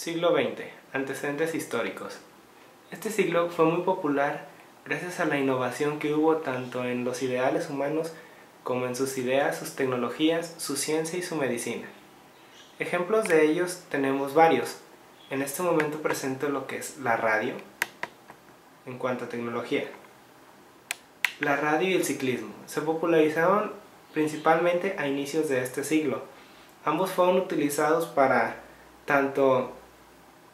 Siglo XX. Antecedentes históricos. Este siglo fue muy popular gracias a la innovación que hubo tanto en los ideales humanos como en sus ideas, sus tecnologías, su ciencia y su medicina. Ejemplos de ellos tenemos varios. En este momento presento lo que es la radio en cuanto a tecnología. La radio y el ciclismo se popularizaron principalmente a inicios de este siglo. Ambos fueron utilizados para tanto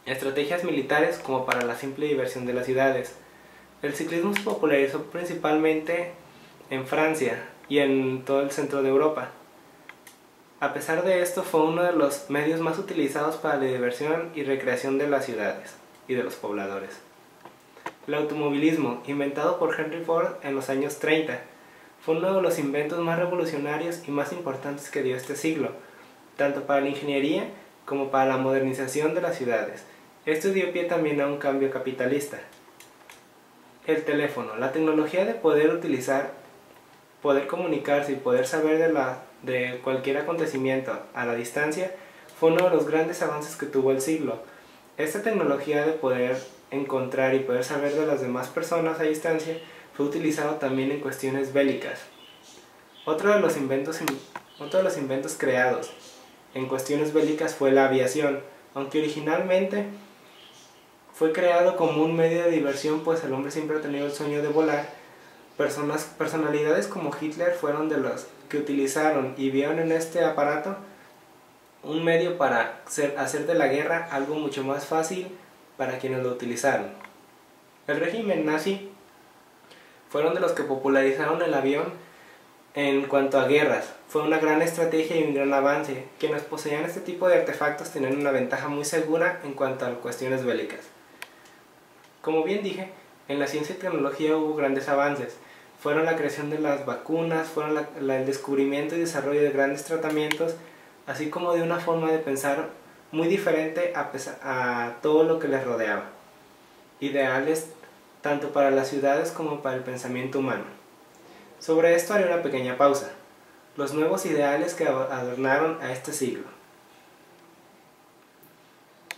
estrategias militares como para la simple diversión de las ciudades. El ciclismo se popularizó principalmente en Francia y en todo el centro de Europa. A pesar de esto, fue uno de los medios más utilizados para la diversión y recreación de las ciudades y de los pobladores. El automovilismo, inventado por Henry Ford en los años 30, fue uno de los inventos más revolucionarios y más importantes que dio este siglo, tanto para la ingeniería como para la modernización de las ciudades. Esto dio pie también a un cambio capitalista. El teléfono, la tecnología de poder utilizar, poder comunicarse y poder saber de cualquier acontecimiento a la distancia, fue uno de los grandes avances que tuvo el siglo. Esta tecnología de poder encontrar y poder saber de las demás personas a distancia fue utilizado también en cuestiones bélicas. Otro de los inventos creados en cuestiones bélicas fue la aviación, aunque originalmente fue creado como un medio de diversión, pues el hombre siempre ha tenido el sueño de volar. Personalidades como Hitler fueron de los que utilizaron y vieron en este aparato un medio para hacer de la guerra algo mucho más fácil para quienes lo utilizaron. El régimen nazi fueron de los que popularizaron el avión en cuanto a guerras. Fue una gran estrategia y un gran avance. Quienes poseían este tipo de artefactos tenían una ventaja muy segura en cuanto a cuestiones bélicas. Como bien dije, en la ciencia y tecnología hubo grandes avances. Fueron la creación de las vacunas, fueron el descubrimiento y desarrollo de grandes tratamientos, así como de una forma de pensar muy diferente a todo lo que les rodeaba. Ideales tanto para las ciudades como para el pensamiento humano. Sobre esto haré una pequeña pausa. Los nuevos ideales que adornaron a este siglo.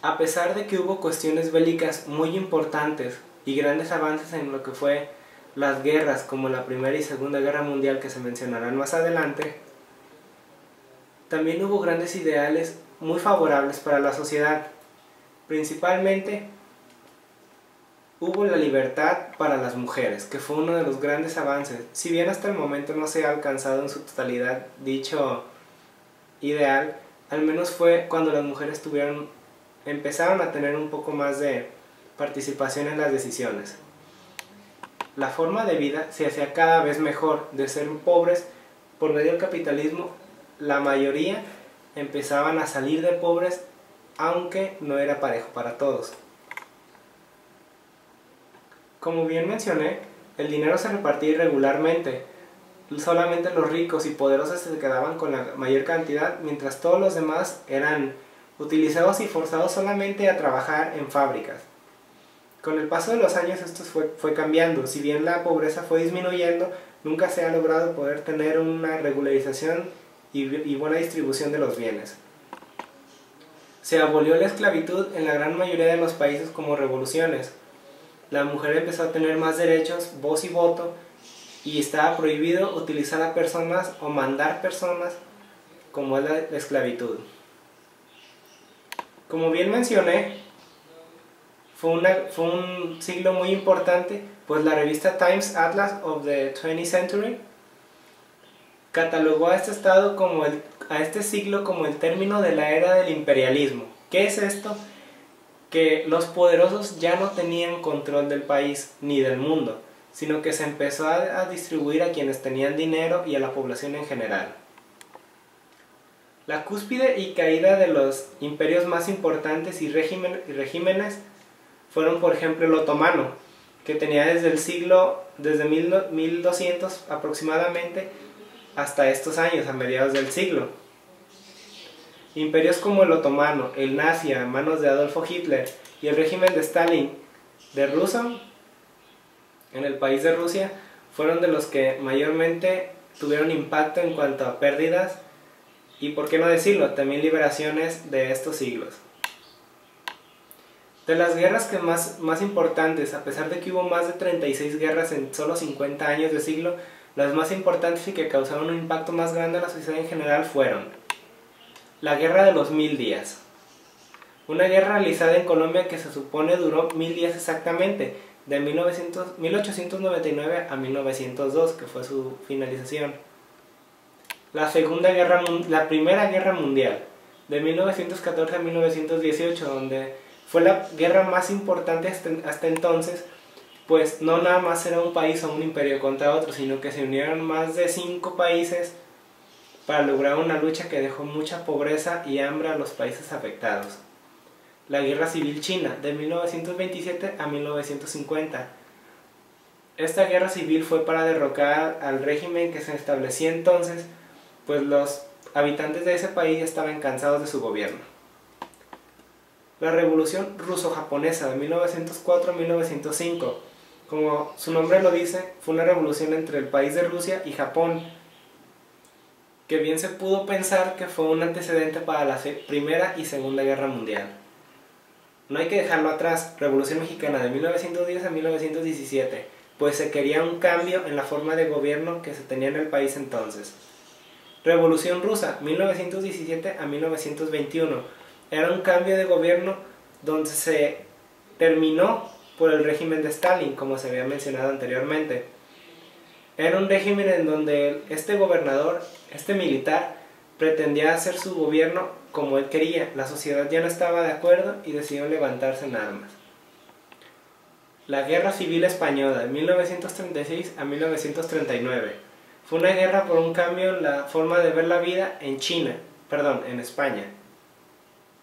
A pesar de que hubo cuestiones bélicas muy importantes y grandes avances en lo que fue las guerras como la Primera y Segunda Guerra Mundial que se mencionarán más adelante, también hubo grandes ideales muy favorables para la sociedad. Principalmente hubo la libertad para las mujeres, que fue uno de los grandes avances. Si bien hasta el momento no se ha alcanzado en su totalidad dicho ideal, al menos fue cuando las mujeres empezaron a tener un poco más de participación en las decisiones. La forma de vida se hacía cada vez mejor. De ser pobres por medio del capitalismo, la mayoría empezaban a salir de pobres, aunque no era parejo para todos. Como bien mencioné, el dinero se repartía irregularmente. Solamente los ricos y poderosos se quedaban con la mayor cantidad, mientras todos los demás eran utilizados y forzados solamente a trabajar en fábricas. Con el paso de los años esto fue cambiando. Si bien la pobreza fue disminuyendo, nunca se ha logrado poder tener una regularización y buena distribución de los bienes. Se abolió la esclavitud en la gran mayoría de los países como revoluciones. La mujer empezó a tener más derechos, voz y voto, y estaba prohibido utilizar a personas o mandar personas como es la esclavitud. Como bien mencioné, fue un siglo muy importante, pues la revista Times Atlas of the 20th Century catalogó a este siglo como el término de la era del imperialismo. ¿Qué es esto? Que los poderosos ya no tenían control del país ni del mundo, sino que se empezó a distribuir a quienes tenían dinero y a la población en general. La cúspide y caída de los imperios más importantes y regímenes fueron, por ejemplo, el otomano, que tenía desde 1200 aproximadamente hasta estos años, a mediados del siglo. Imperios como el otomano, el nazi a manos de Adolfo Hitler y el régimen de Stalin de Russo en el país de Rusia fueron de los que mayormente tuvieron impacto en cuanto a pérdidas y, por qué no decirlo, también liberaciones de estos siglos. De las guerras que más importantes, a pesar de que hubo más de 36 guerras en solo 50 años de siglo, las más importantes y que causaron un impacto más grande a la sociedad en general fueron la Guerra de los 1000 días. Una guerra realizada en Colombia que se supone duró 1000 días exactamente, de 1899 a 1902, que fue su finalización. La Primera Guerra Mundial, de 1914 a 1918, donde fue la guerra más importante hasta entonces, pues no nada más era un país o un imperio contra otro, sino que se unieron más de 5 países para lograr una lucha que dejó mucha pobreza y hambre a los países afectados. La Guerra Civil China, de 1927 a 1950. Esta guerra civil fue para derrocar al régimen que se establecía entonces, pues los habitantes de ese país ya estaban cansados de su gobierno. La Revolución Ruso-Japonesa, de 1904 a 1905. Como su nombre lo dice, fue una revolución entre el país de Rusia y Japón, que bien se pudo pensar que fue un antecedente para la Primera y Segunda Guerra Mundial. No hay que dejarlo atrás. Revolución Mexicana, de 1910 a 1917, pues se quería un cambio en la forma de gobierno que se tenía en el país entonces. Revolución Rusa, 1917 a 1921, era un cambio de gobierno donde se terminó por el régimen de Stalin, como se había mencionado anteriormente. Era un régimen en donde este gobernador, este militar, pretendía hacer su gobierno como él quería. La sociedad ya no estaba de acuerdo y decidió levantarse en armas. La Guerra Civil Española, de 1936 a 1939. Fue una guerra por un cambio en la forma de ver la vida en España.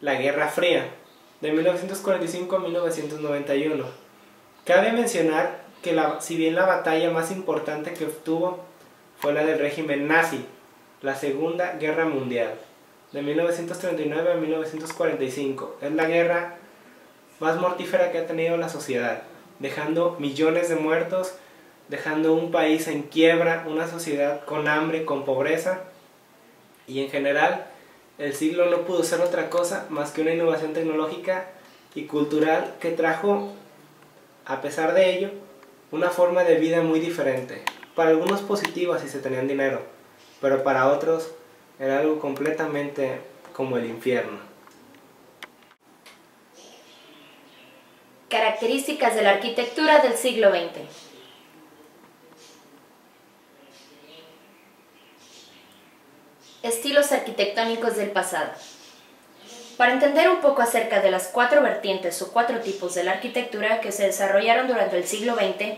La Guerra Fría, de 1945 a 1991. Cabe mencionar que si bien la batalla más importante que obtuvo fue la del régimen nazi, la Segunda Guerra Mundial, de 1939 a 1945. Es la guerra más mortífera que ha tenido la sociedad, dejando millones de muertos, dejando un país en quiebra, una sociedad con hambre, con pobreza, y en general el siglo no pudo ser otra cosa más que una innovación tecnológica y cultural que trajo, a pesar de ello, una forma de vida muy diferente. Para algunos positiva si se tenían dinero, pero para otros era algo completamente como el infierno. Características de la arquitectura del siglo XX. Estilos arquitectónicos del pasado. Para entender un poco acerca de las 4 vertientes o 4 tipos de la arquitectura que se desarrollaron durante el siglo XX,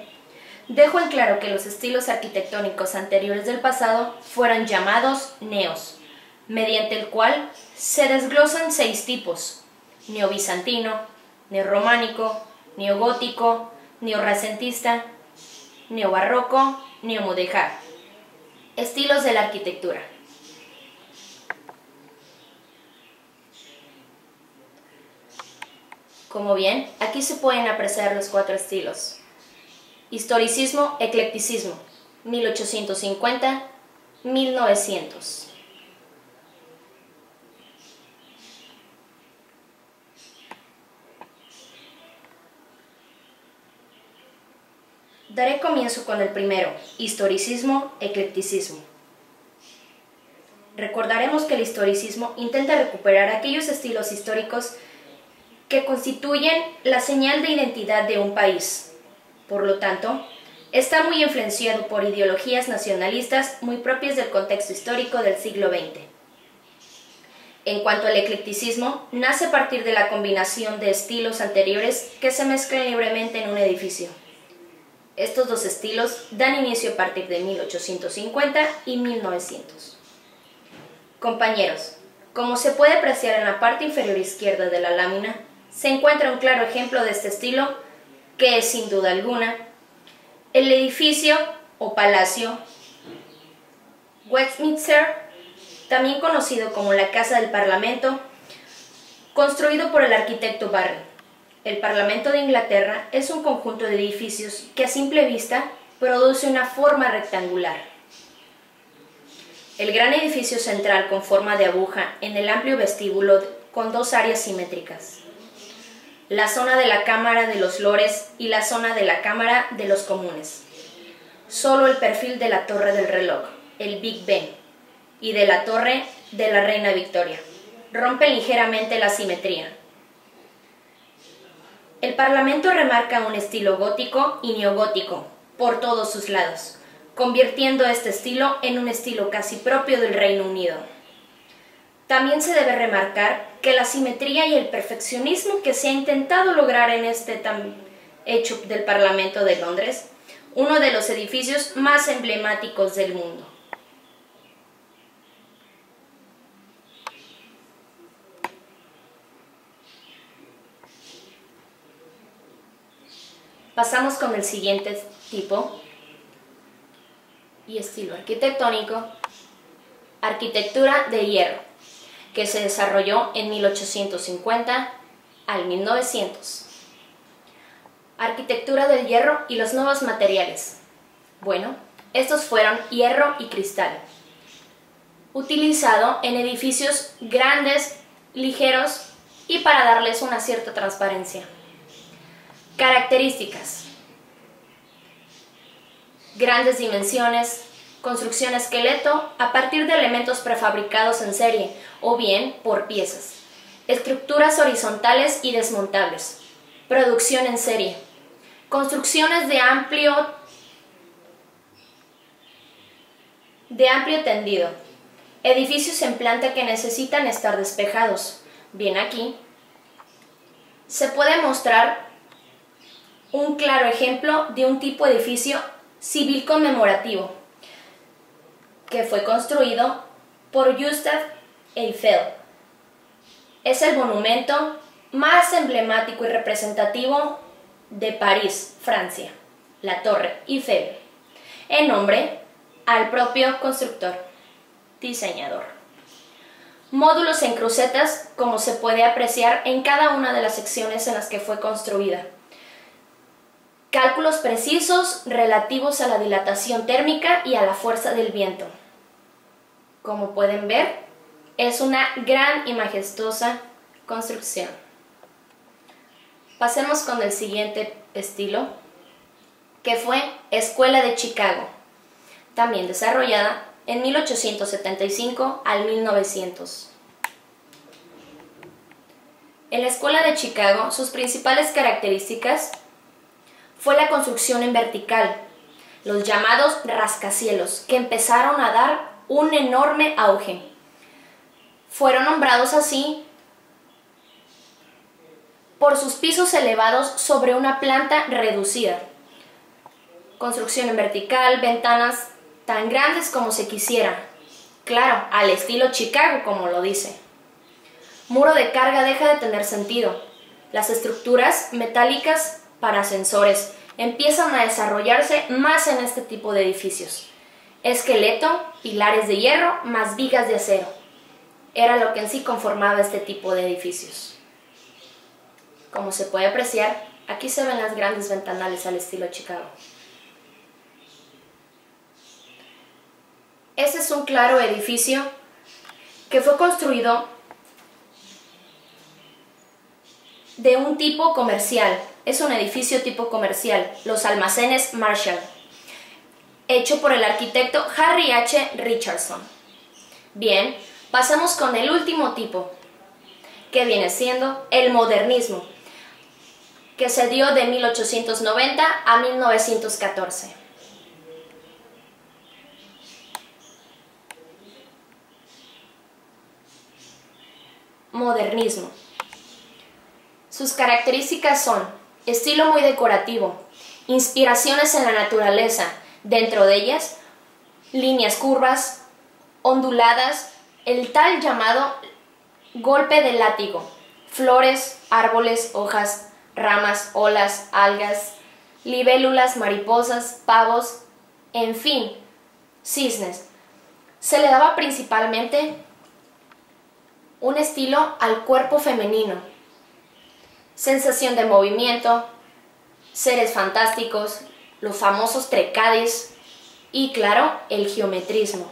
dejo en claro que los estilos arquitectónicos anteriores del pasado fueron llamados neos, mediante el cual se desglosan 6 tipos: neobizantino, neorrománico, neogótico, neorrenacentista, neobarroco, neomudéjar. Estilos de la arquitectura. Como bien, aquí se pueden apreciar los 4 estilos. Historicismo, eclecticismo, 1850-1900. Daré comienzo con el primero, historicismo, eclecticismo. Recordaremos que el historicismo intenta recuperar aquellos estilos históricos que constituyen la señal de identidad de un país. Por lo tanto, está muy influenciado por ideologías nacionalistas muy propias del contexto histórico del siglo XX. En cuanto al eclecticismo, nace a partir de la combinación de estilos anteriores que se mezclan libremente en un edificio. Estos 2 estilos dan inicio a partir de 1850 y 1900. Compañeros, como se puede apreciar en la parte inferior izquierda de la lámina, se encuentra un claro ejemplo de este estilo, que es sin duda alguna el edificio o palacio Westminster, también conocido como la Casa del Parlamento, construido por el arquitecto Barry. El Parlamento de Inglaterra es un conjunto de edificios que a simple vista produce una forma rectangular. El gran edificio central con forma de aguja en el amplio vestíbulo con 2 áreas simétricas. la zona de la Cámara de los Lores y la zona de la Cámara de los Comunes. Solo el perfil de la Torre del Reloj, el Big Ben, y de la Torre de la Reina Victoria rompen ligeramente la simetría. El Parlamento remarca un estilo gótico y neogótico por todos sus lados, convirtiendo este estilo en un estilo casi propio del Reino Unido. También se debe remarcar que la simetría y el perfeccionismo que se ha intentado lograr en este hecho del Parlamento de Londres, uno de los edificios más emblemáticos del mundo. Pasamos con el siguiente tipo y estilo arquitectónico, arquitectura de hierro, que se desarrolló en 1850 al 1900. Arquitectura del hierro y los nuevos materiales. Bueno, estos fueron hierro y cristal, utilizado en edificios grandes, ligeros y para darles una cierta transparencia. Características: grandes dimensiones, construcción esqueleto a partir de elementos prefabricados en serie o bien por piezas, estructuras horizontales y desmontables, producción en serie, construcciones de amplio tendido, edificios en planta que necesitan estar despejados. Bien, aquí se puede mostrar un claro ejemplo de un tipo de edificio civil conmemorativo que fue construido por Gustave Eiffel. Es el monumento más emblemático y representativo de París, Francia, la Torre Eiffel, en nombre al propio constructor, diseñador. Módulos en crucetas, como se puede apreciar en cada una de las secciones en las que fue construida. Cálculos precisos relativos a la dilatación térmica y a la fuerza del viento. Como pueden ver, es una gran y majestuosa construcción. Pasemos con el siguiente estilo, que fue Escuela de Chicago, también desarrollada en 1875 al 1900. En la Escuela de Chicago, sus principales características fue la construcción en vertical, los llamados rascacielos, que empezaron a dar un enorme auge. Fueron nombrados así por sus pisos elevados sobre una planta reducida. Construcción en vertical, ventanas tan grandes como se quisiera. Claro, al estilo Chicago, como lo dice. Muro de carga deja de tener sentido. Las estructuras metálicas para ascensores empiezan a desarrollarse más en este tipo de edificios. Esqueleto, pilares de hierro más vigas de acero. Era lo que en sí conformaba este tipo de edificios. Como se puede apreciar, aquí se ven las grandes ventanales al estilo Chicago. Este es un claro edificio que fue construido de un tipo comercial. Es un edificio tipo comercial, los almacenes Marshall, hecho por el arquitecto Harry H. Richardson. Bien, pasamos con el último tipo, que viene siendo el modernismo, que se dio de 1890 a 1914. Modernismo. Sus características son estilo muy decorativo, inspiraciones en la naturaleza, dentro de ellas líneas curvas, onduladas, el tal llamado golpe de látigo, flores, árboles, hojas, ramas, olas, algas, libélulas, mariposas, pavos, en fin, cisnes. Se le daba principalmente un estilo al cuerpo femenino, sensación de movimiento, seres fantásticos, los famosos trecadis y, claro, el geometrismo.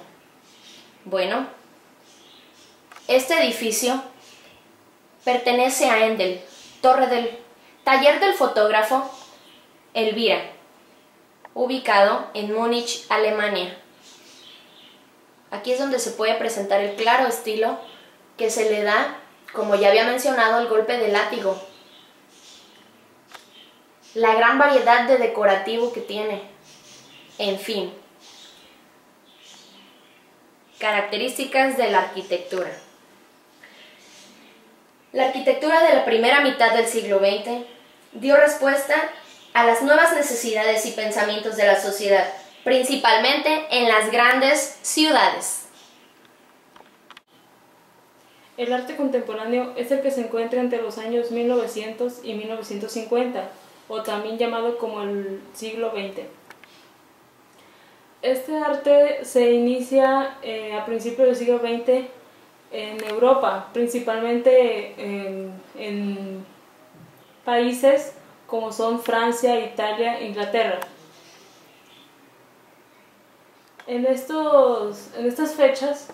Bueno, este edificio pertenece a Endel, Torre del Taller del fotógrafo Elvira, ubicado en Múnich, Alemania. Aquí es donde se puede presentar el claro estilo que se le da, como ya había mencionado, al golpe de látigo. La gran variedad de decorativo que tiene. En fin. Características de la arquitectura. La arquitectura de la primera mitad del siglo XX dio respuesta a las nuevas necesidades y pensamientos de la sociedad, principalmente en las grandes ciudades. El arte contemporáneo es el que se encuentra entre los años 1900 y 1950, o también llamado como el siglo XX. Este arte se inicia a principios del siglo XX en Europa, principalmente en países como son Francia, Italia, Inglaterra. En estas fechas,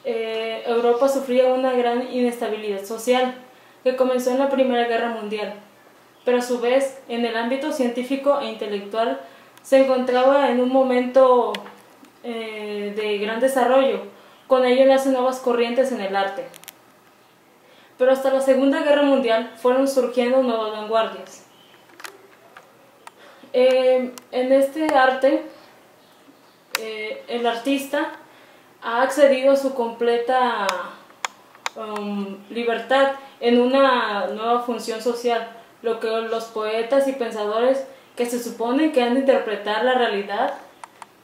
Europa sufría una gran inestabilidad social que comenzó en la Primera Guerra Mundial, pero a su vez, en el ámbito científico e intelectual, se encontraba en un momento de gran desarrollo. Con ello nacen nuevas corrientes en el arte. Pero hasta la Segunda Guerra Mundial fueron surgiendo nuevas vanguardias. En este arte, el artista ha accedido a su completa libertad en una nueva función social, lo que los poetas y pensadores que se supone que han de interpretar la realidad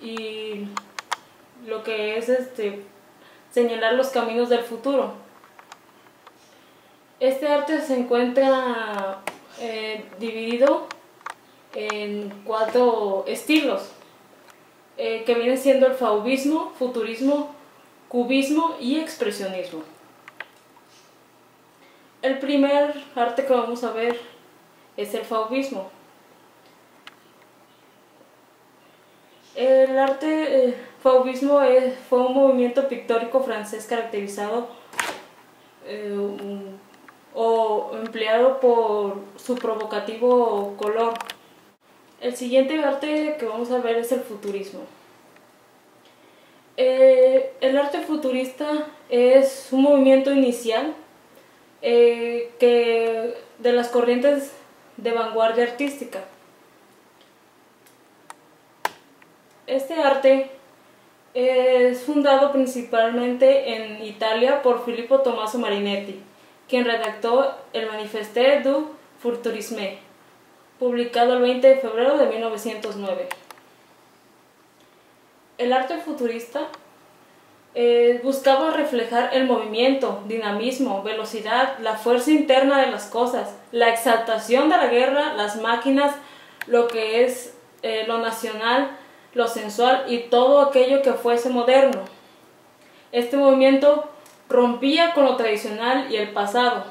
y lo que es señalar los caminos del futuro. Este arte se encuentra dividido en 4 estilos, que vienen siendo el fauvismo, futurismo, cubismo y expresionismo. El primer arte que vamos a ver es el fauvismo. El arte fauvismo fue un movimiento pictórico francés caracterizado o empleado por su provocativo color. El siguiente arte que vamos a ver es el futurismo. El arte futurista es un movimiento inicial de las corrientes de vanguardia artística. Este arte es fundado principalmente en Italia por Filippo Tommaso Marinetti, quien redactó el Manifeste du Futurisme, publicado el 20 de febrero de 1909. El arte futurista buscaba reflejar el movimiento, dinamismo, velocidad, la fuerza interna de las cosas, la exaltación de la guerra, las máquinas, lo que es lo nacional, lo sensual y todo aquello que fuese moderno. Este movimiento rompía con lo tradicional y el pasado.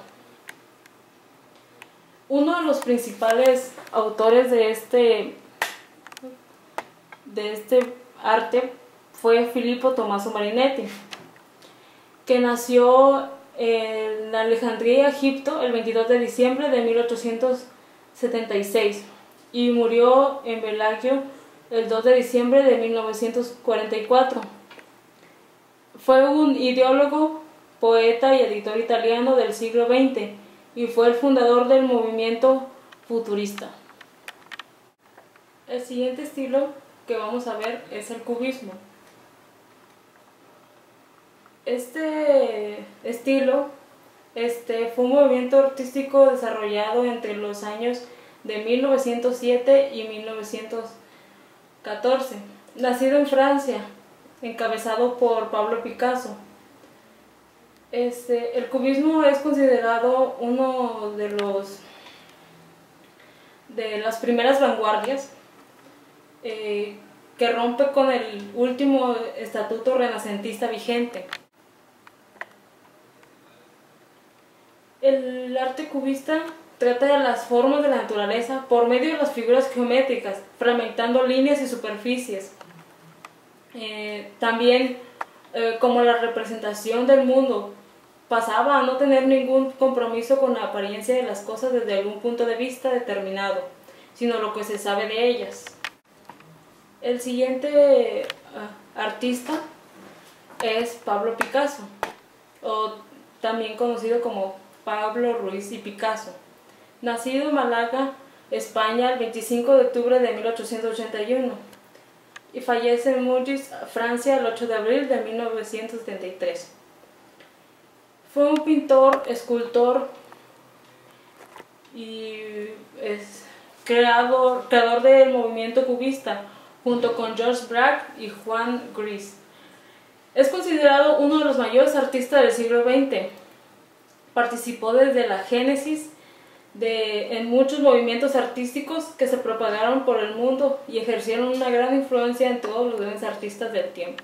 Uno de los principales autores de este arte fue Filippo Tommaso Marinetti, que nació en Alejandría, Egipto, el 22 de diciembre de 1876 y murió en Bellagio el 2 de diciembre de 1944. Fue un ideólogo, poeta y editor italiano del siglo XX y fue el fundador del movimiento futurista. El siguiente estilo que vamos a ver es el cubismo. Este estilo fue un movimiento artístico desarrollado entre los años de 1907 y 1914, nacido en Francia, encabezado por Pablo Picasso. El cubismo es considerado uno de las primeras vanguardias que rompe con el último estatuto renacentista vigente. El arte cubista trata de las formas de la naturaleza por medio de las figuras geométricas, fragmentando líneas y superficies. También como la representación del mundo pasaba a no tener ningún compromiso con la apariencia de las cosas desde algún punto de vista determinado, sino lo que se sabe de ellas. El siguiente artista es Pablo Picasso, o también conocido como Pablo Ruiz y Picasso. Nacido en Málaga, España, el 25 de octubre de 1881 y fallece en Moulins, Francia, el 8 de abril de 1973. Fue un pintor, escultor y creador del movimiento cubista, junto con Georges Braque y Juan Gris. Es considerado uno de los mayores artistas del siglo XX. Participó desde la génesis en muchos movimientos artísticos que se propagaron por el mundo y ejercieron una gran influencia en todos los grandes artistas del tiempo.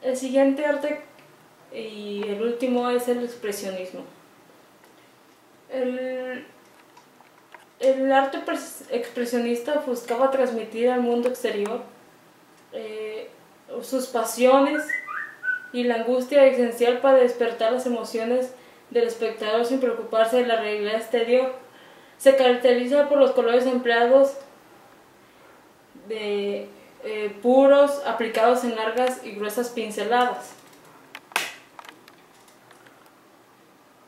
El siguiente arte y el último es el expresionismo. El arte expresionista buscaba transmitir al mundo exterior sus pasiones y la angustia esencial para despertar las emociones del espectador sin preocuparse de la realidad exterior. Se caracteriza por los colores empleados puros, aplicados en largas y gruesas pinceladas.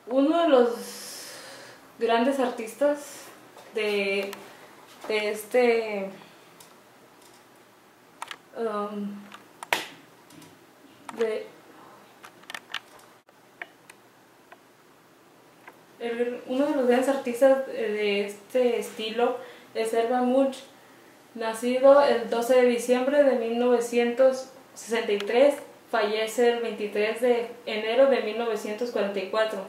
Uno de los grandes artistas el uno de los grandes artistas de este estilo es Hermann Munch, nacido el 12 de diciembre de 1963, fallece el 23 de enero de 1944.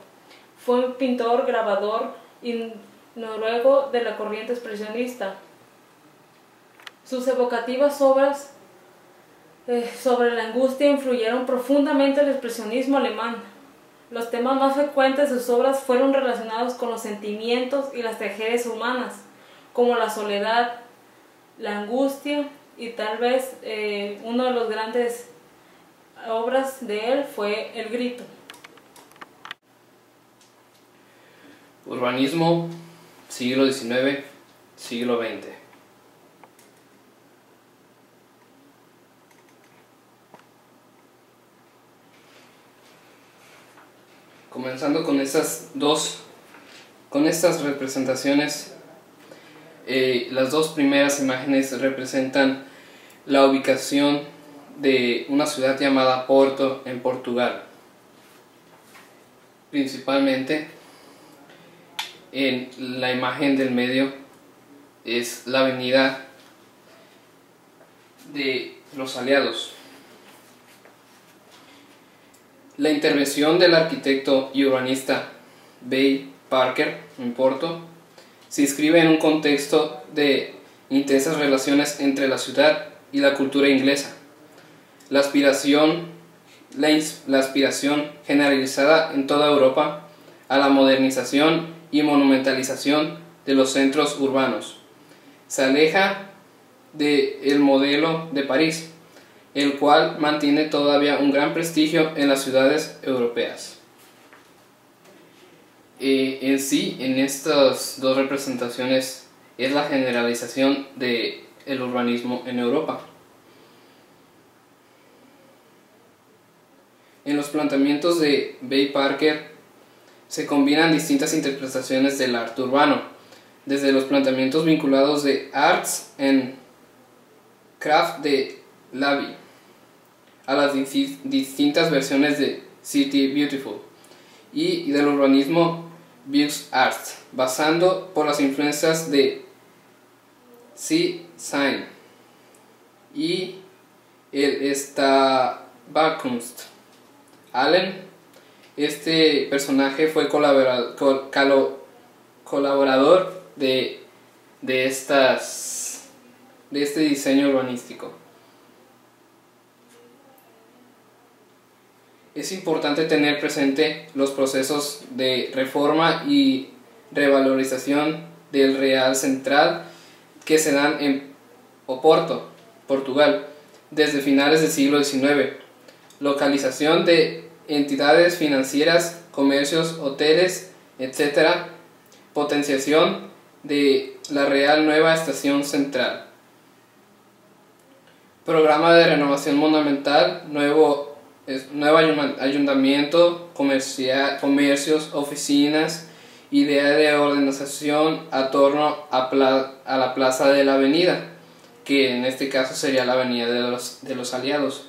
Fue un pintor, grabador y noruego de la corriente expresionista. Sus evocativas obras sobre la angustia influyeron profundamente el expresionismo alemán. Los temas más frecuentes de sus obras fueron relacionados con los sentimientos y las tragedias humanas, como la soledad, la angustia, y tal vez una de las grandes obras de él fue El Grito. Urbanismo, siglo XIX, siglo XX. Comenzando con estas representaciones, las dos primeras imágenes representan la ubicación de una ciudad llamada Porto en Portugal. Principalmente en la imagen del medio es la avenida de los Aliados. La intervención del arquitecto y urbanista Bay Parker en Porto se inscribe en un contexto de intensas relaciones entre la ciudad y la cultura inglesa. La aspiración generalizada en toda Europa a la modernización y monumentalización de los centros urbanos se aleja del modelo de París, el cual mantiene todavía un gran prestigio en las ciudades europeas. En sí, en estas dos representaciones es la generalización del urbanismo en Europa. En los planteamientos de Bay Parker se combinan distintas interpretaciones del arte urbano, desde los planteamientos vinculados de Arts and Craft de Lavie a las distintas versiones de City Beautiful y del urbanismo Beaux Arts, basando por las influencias de Cézanne y el Stabkunst. Allen, este personaje fue colaborador de este diseño urbanístico. Es importante tener presente los procesos de reforma y revalorización del Real Central que se dan en Oporto, Portugal, desde finales del siglo XIX. localización de entidades financieras, comercios, hoteles, etc., potenciación de la Real Nueva Estación Central, programa de renovación monumental, nuevo ayuntamiento, comercios, oficinas, idea de organización a torno a la Plaza de la Avenida, que en este caso sería la Avenida de los Aliados,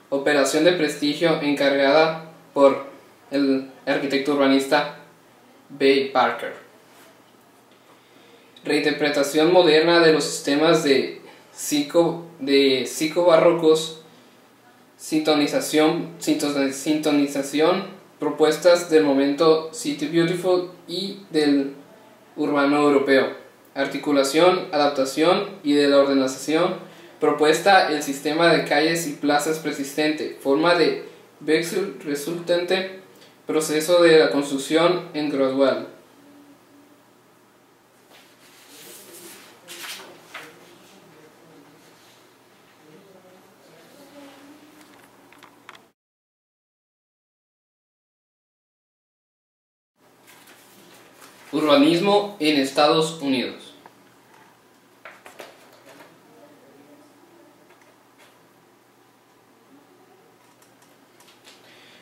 operación de prestigio encargada por el arquitecto urbanista Bay Parker, reinterpretación moderna de los sistemas de psicobarrocos, sintonización, propuestas del momento City Beautiful y del urbano europeo, articulación, adaptación y de la ordenación, propuesta el sistema de calles y plazas persistente, forma de Wechsel resultante, proceso de la construcción en gradual. Urbanismo en Estados Unidos.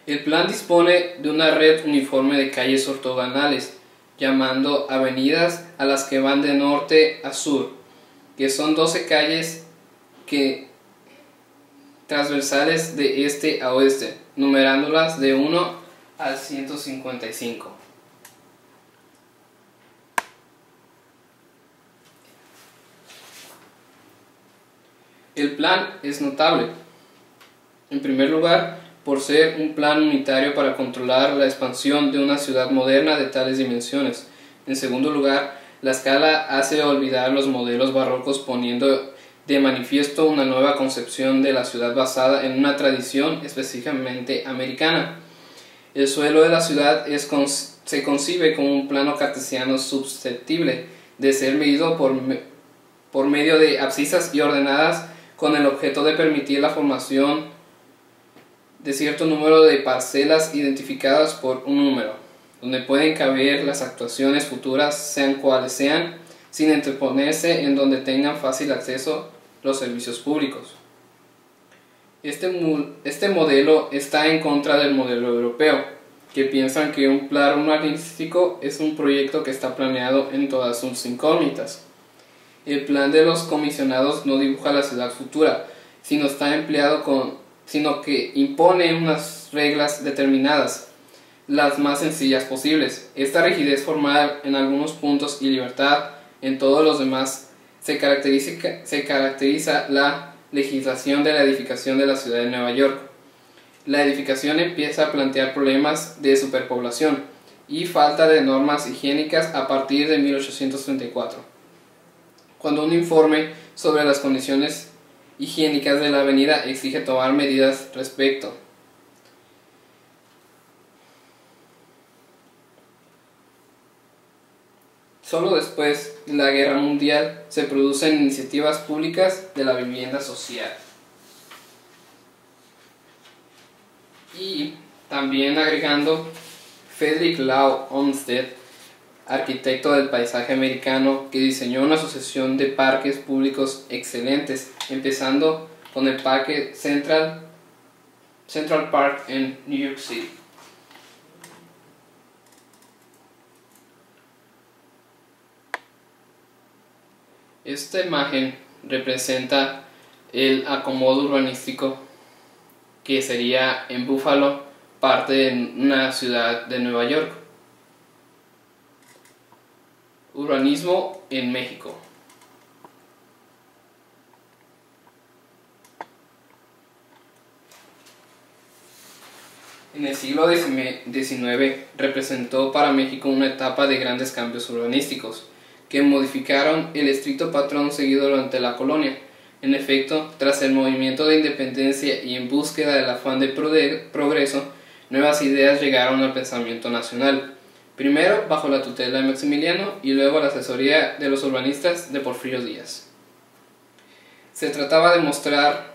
El plan dispone de una red uniforme de calles ortogonales, llamando avenidas a las que van de norte a sur, que son 12 calles transversales de este a oeste, numerándolas de 1 al 155. El plan es notable, en primer lugar, por ser un plan unitario para controlar la expansión de una ciudad moderna de tales dimensiones. En segundo lugar, la escala hace olvidar los modelos barrocos, poniendo de manifiesto una nueva concepción de la ciudad basada en una tradición específicamente americana. El suelo de la ciudad se concibe como un plano cartesiano susceptible de ser medido por medio de abscisas y ordenadas, con el objeto de permitir la formación de cierto número de parcelas identificadas por un número, donde pueden caber las actuaciones futuras, sean cuales sean, sin interponerse, en donde tengan fácil acceso los servicios públicos. Este modelo está en contra del modelo europeo, que piensan que un plan urbanístico es un proyecto que está planeado en todas sus incógnitas. El plan de los comisionados no dibuja la ciudad futura, sino que impone unas reglas determinadas, las más sencillas posibles. Esta rigidez formal en algunos puntos y libertad en todos los demás se caracteriza la legislación de la edificación de la ciudad de Nueva York. La edificación empieza a plantear problemas de superpoblación y falta de normas higiénicas a partir de 1834. Cuando un informe sobre las condiciones higiénicas de la avenida exige tomar medidas respecto. Solo después de la Guerra Mundial se producen iniciativas públicas de la vivienda social. Y también agregando, Frederick Law Olmsted, arquitecto del paisaje americano, que diseñó una sucesión de parques públicos excelentes, empezando con el Parque Central Park en New York City. Esta imagen representa el acomodo urbanístico que sería en Buffalo, parte de una ciudad de Nueva York. Urbanismo en México. En el siglo XIX representó para México una etapa de grandes cambios urbanísticos que modificaron el estricto patrón seguido durante la colonia. En efecto, tras el movimiento de independencia y en búsqueda del afán de progreso, nuevas ideas llegaron al pensamiento nacional. Primero bajo la tutela de Maximiliano y luego la asesoría de los urbanistas de Porfirio Díaz. Se trataba de mostrar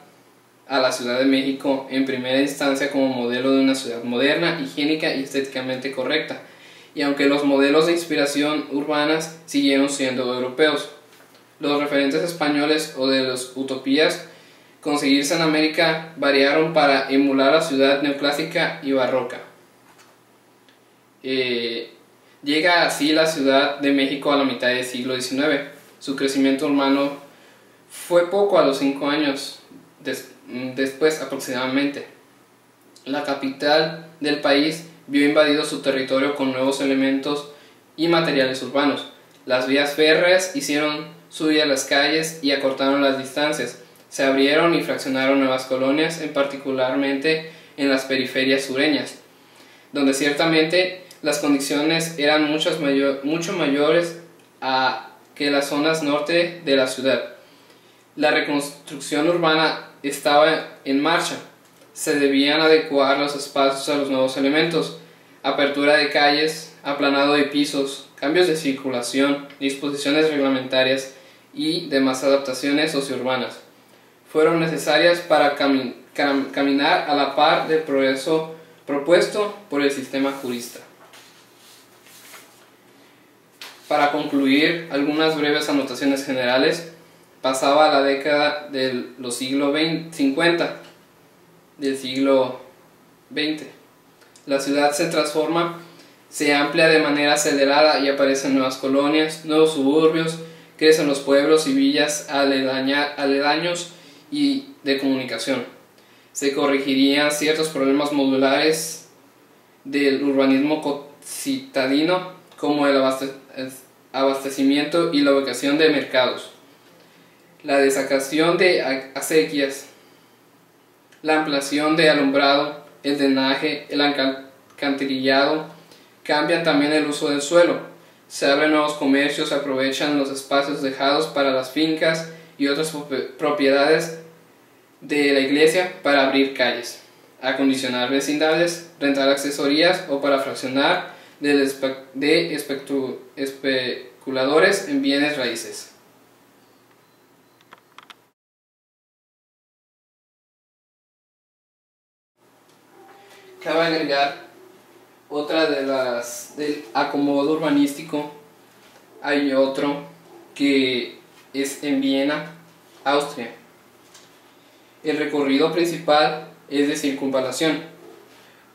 a la Ciudad de México en primera instancia como modelo de una ciudad moderna, higiénica y estéticamente correcta, y aunque los modelos de inspiración urbanas siguieron siendo europeos, los referentes españoles o de las utopías conseguirse en América variaron para emular la ciudad neoclásica y barroca. Llega así la Ciudad de México a la mitad del siglo XIX. Su crecimiento urbano fue poco a los 5 años después aproximadamente. La capital del país vio invadido su territorio con nuevos elementos y materiales urbanos. Las vías férreas hicieron subir a las calles y acortaron las distancias. Se abrieron y fraccionaron nuevas colonias, particularmente en las periferias sureñas, donde ciertamente las condiciones eran mucho mayores que las zonas norte de la ciudad. La reconstrucción urbana estaba en marcha. Se debían adecuar los espacios a los nuevos elementos: apertura de calles, aplanado de pisos, cambios de circulación, disposiciones reglamentarias y demás adaptaciones sociourbanas. Fueron necesarias para caminar a la par del progreso propuesto por el sistema jurista. Para concluir, algunas breves anotaciones generales. Pasaba la década de los siglos 50 del siglo XX. La ciudad se transforma, se amplía de manera acelerada y aparecen nuevas colonias, nuevos suburbios, crecen los pueblos y villas aledaños y de comunicación. Se corregirían ciertos problemas modulares del urbanismo citadino, como el abastecimiento y la ubicación de mercados, la desacación de acequias, la ampliación de alumbrado, el drenaje, el alcantarillado. Cambian también el uso del suelo. Se abren nuevos comercios, aprovechan los espacios dejados para las fincas y otras propiedades de la iglesia para abrir calles, acondicionar vecindades, rentar accesorías o para fraccionar de especuladores en bienes raíces. Cabe agregar otra del acomodo urbanístico. Hay otro que es en Viena, Austria. El recorrido principal es de circunvalación,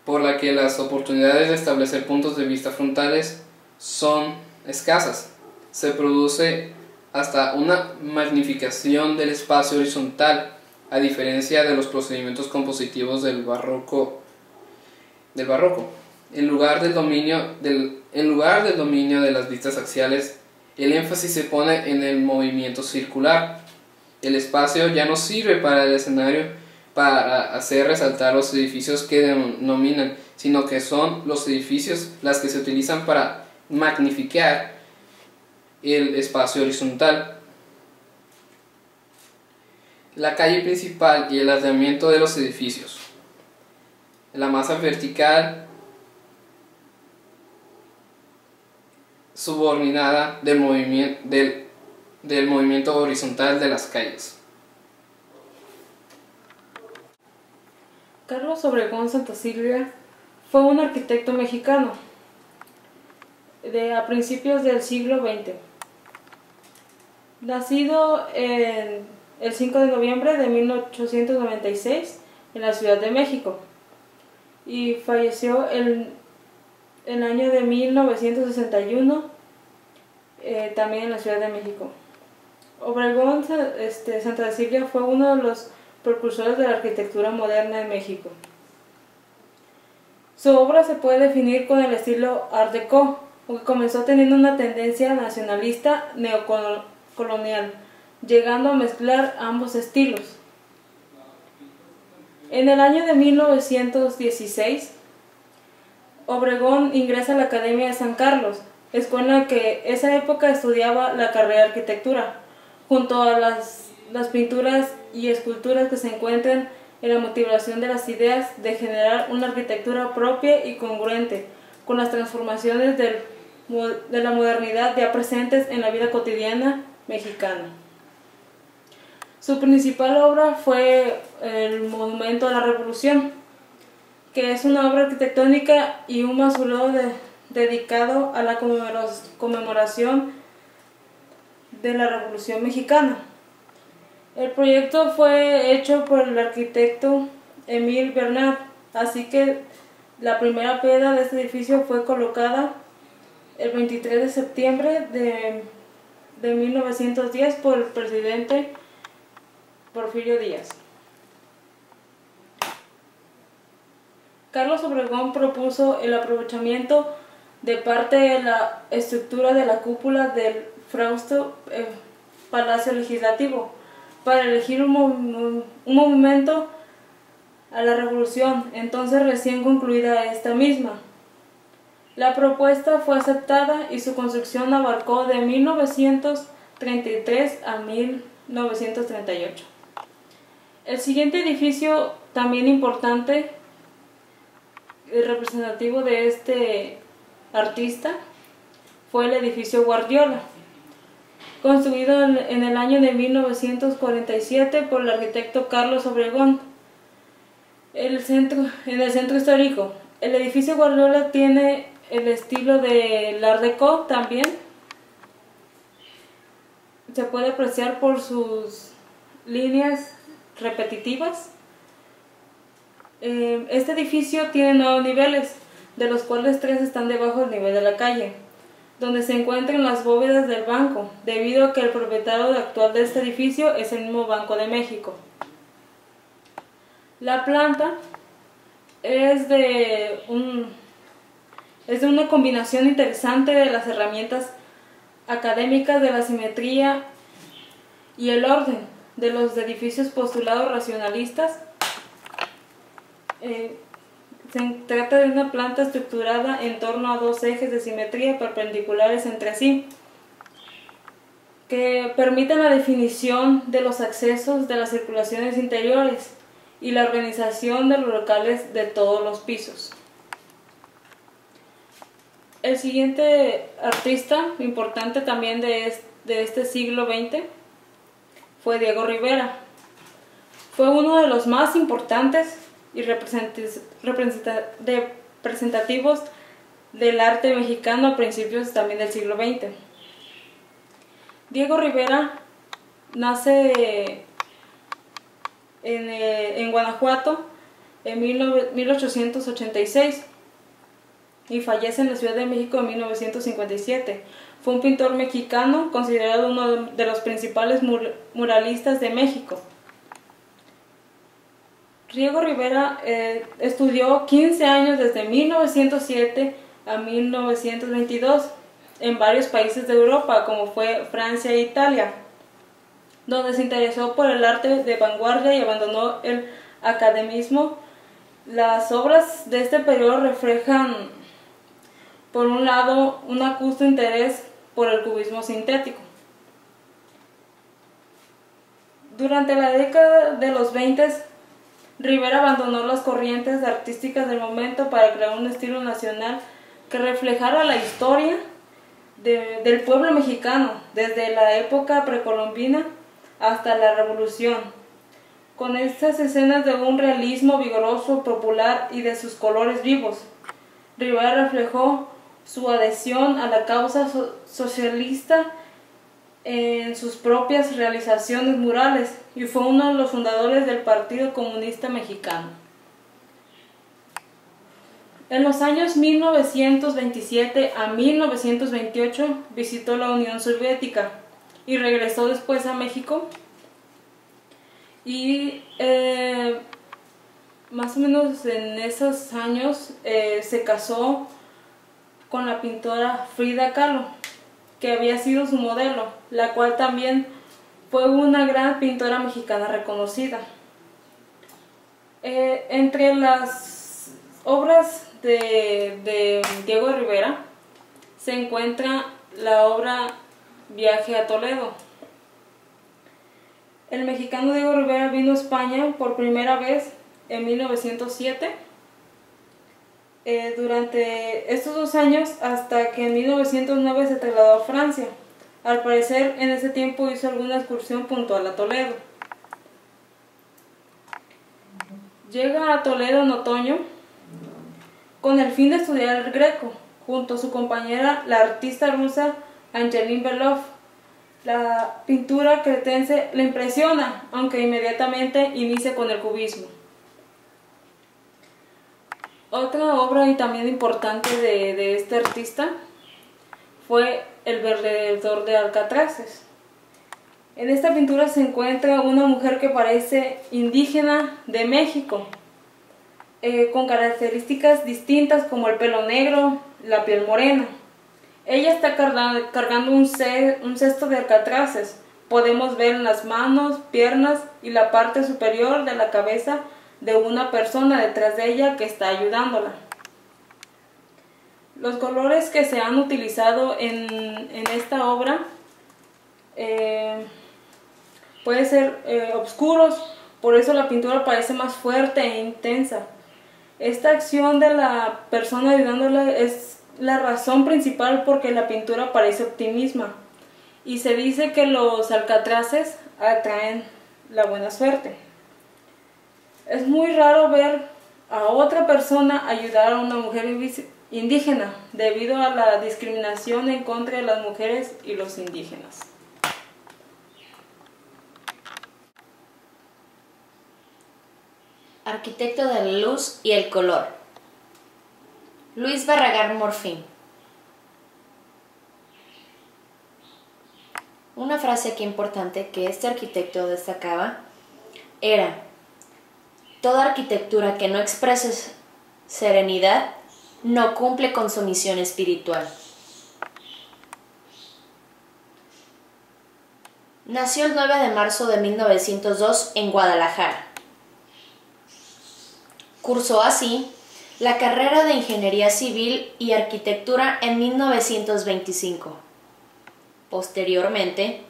por la que las oportunidades de establecer puntos de vista frontales son escasas. Se produce hasta una magnificación del espacio horizontal, a diferencia de los procedimientos compositivos del barroco. En lugar del dominio de las vistas axiales, el énfasis se pone en el movimiento circular. El espacio ya no sirve para el escenario para hacer resaltar los edificios que denominan, sino que son los edificios las que se utilizan para magnificar el espacio horizontal. La calle principal y el aislamiento de los edificios. La masa vertical subordinada del movimiento horizontal de las calles. Carlos Obregón Santasilvia fue un arquitecto mexicano a principios del siglo XX. Nacido el 5 de noviembre de 1896 en la Ciudad de México y falleció en el año de 1961 también en la Ciudad de México. Obregón Santasilvia fue uno de los precursores de la arquitectura moderna en México. Su obra se puede definir con el estilo Art Deco, aunque comenzó teniendo una tendencia nacionalista neocolonial, llegando a mezclar ambos estilos. En el año de 1916, Obregón ingresa a la Academia de San Carlos, escuela que esa época estudiaba la carrera de arquitectura, junto a las pinturas y esculturas que se encuentran en la motivación de las ideas de generar una arquitectura propia y congruente con las transformaciones de la modernidad ya presentes en la vida cotidiana mexicana. Su principal obra fue el Monumento a la Revolución, que es una obra arquitectónica y un mausoleo dedicado a la conmemoración de la Revolución Mexicana. El proyecto fue hecho por el arquitecto Émile Bernard, así que la primera piedra de este edificio fue colocada el 23 de septiembre de 1910 por el presidente Porfirio Díaz. Carlos Obregón propuso el aprovechamiento de parte de la estructura de la cúpula del Frausto Palacio Legislativo para elegir un monumento a la Revolución, entonces recién concluida esta misma. La propuesta fue aceptada y su construcción abarcó de 1933 a 1938. El siguiente edificio, también importante y representativo de este artista, fue el edificio Guardiola, construido en el año de 1947 por el arquitecto Carlos Obregón. En el centro histórico, el edificio Guardiola tiene el estilo de Art Deco también. Se puede apreciar por sus líneas repetitivas. Este edificio tiene 9 niveles, de los cuales 3 están debajo del nivel de la calle, donde se encuentran las bóvedas del banco, debido a que el propietario actual de este edificio es el mismo Banco de México. La planta es de una combinación interesante de las herramientas académicas de la simetría y el orden de los edificios postulados racionalistas. Se trata de una planta estructurada en torno a 2 ejes de simetría perpendiculares entre sí, que permiten la definición de los accesos de las circulaciones interiores y la organización de los locales de todos los pisos. El siguiente artista importante también de este siglo XX fue Diego Rivera. Fue uno de los más importantes y representativos del arte mexicano a principios también del siglo XX. Diego Rivera nace en Guanajuato en 1886 y fallece en la Ciudad de México en 1957. Fue un pintor mexicano considerado uno de los principales muralistas de México. Diego Rivera estudió 15 años desde 1907 a 1922 en varios países de Europa, como fue Francia e Italia, donde se interesó por el arte de vanguardia y abandonó el academismo. Las obras de este periodo reflejan, por un lado, un acusto interés por el cubismo sintético. Durante la década de los 20, Rivera abandonó las corrientes artísticas del momento para crear un estilo nacional que reflejara la historia del pueblo mexicano, desde la época precolombina hasta la Revolución, con estas escenas de un realismo vigoroso, popular y de sus colores vivos. Rivera reflejó su adhesión a la causa socialista en sus propias realizaciones murales y fue uno de los fundadores del Partido Comunista Mexicano. En los años 1927 a 1928 visitó la Unión Soviética y regresó después a México y más o menos en esos años se casó con la pintora Frida Kahlo, que había sido su modelo, la cual también fue una gran pintora mexicana reconocida. Entre las obras de Diego Rivera se encuentra la obra Viaje a Toledo. El mexicano Diego Rivera vino a España por primera vez en 1907. Durante estos 2 años, hasta que en 1909 se trasladó a Francia. Al parecer, en ese tiempo hizo alguna excursión puntual a Toledo. llega a Toledo en otoño con el fin de estudiar el greco, junto a su compañera, la artista rusa Angeline Belov. La pintura cretense le impresiona, aunque inmediatamente inicia con el cubismo. Otra obra y también importante de este artista fue El Vendedor de Alcatraces. En esta pintura se encuentra una mujer que parece indígena de México, con características distintas como el pelo negro, la piel morena. Ella está cargando un cesto de alcatraces. Podemos ver en las manos, piernas y la parte superior de la cabeza de una persona detrás de ella que está ayudándola. Los colores que se han utilizado en esta obra pueden ser oscuros, por eso la pintura parece más fuerte e intensa. Esta acción de la persona ayudándola es la razón principal porque la pintura parece optimista, y se dice que los alcatraces atraen la buena suerte. Es muy raro ver a otra persona ayudar a una mujer indígena debido a la discriminación en contra de las mujeres y los indígenas. Arquitecto de la luz y el color. Luis Barragán Morfín. Una frase aquí importante que este arquitecto destacaba era: toda arquitectura que no exprese serenidad no cumple con su misión espiritual. Nació el 9 de marzo de 1902 en Guadalajara. Cursó así la carrera de Ingeniería Civil y Arquitectura en 1925. Posteriormente,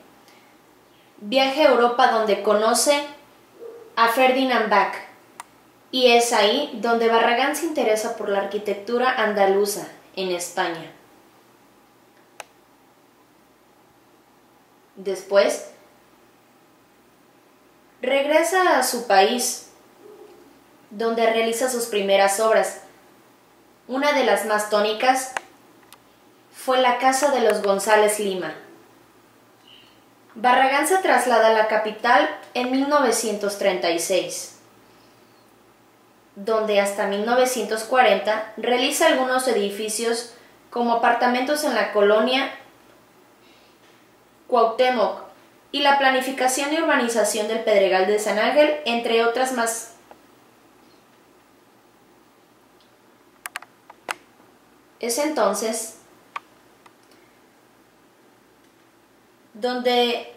viaja a Europa donde conoce a Ferdinand Bach, y es ahí donde Barragán se interesa por la arquitectura andaluza en España. Después, regresa a su país, donde realiza sus primeras obras. Una de las más tónicas fue la Casa de los González Lima. Barragán se traslada a la capital en 1936, donde hasta 1940 realiza algunos edificios como apartamentos en la colonia Cuauhtémoc y la planificación y urbanización del Pedregal de San Ángel, entre otras más. Es entonces donde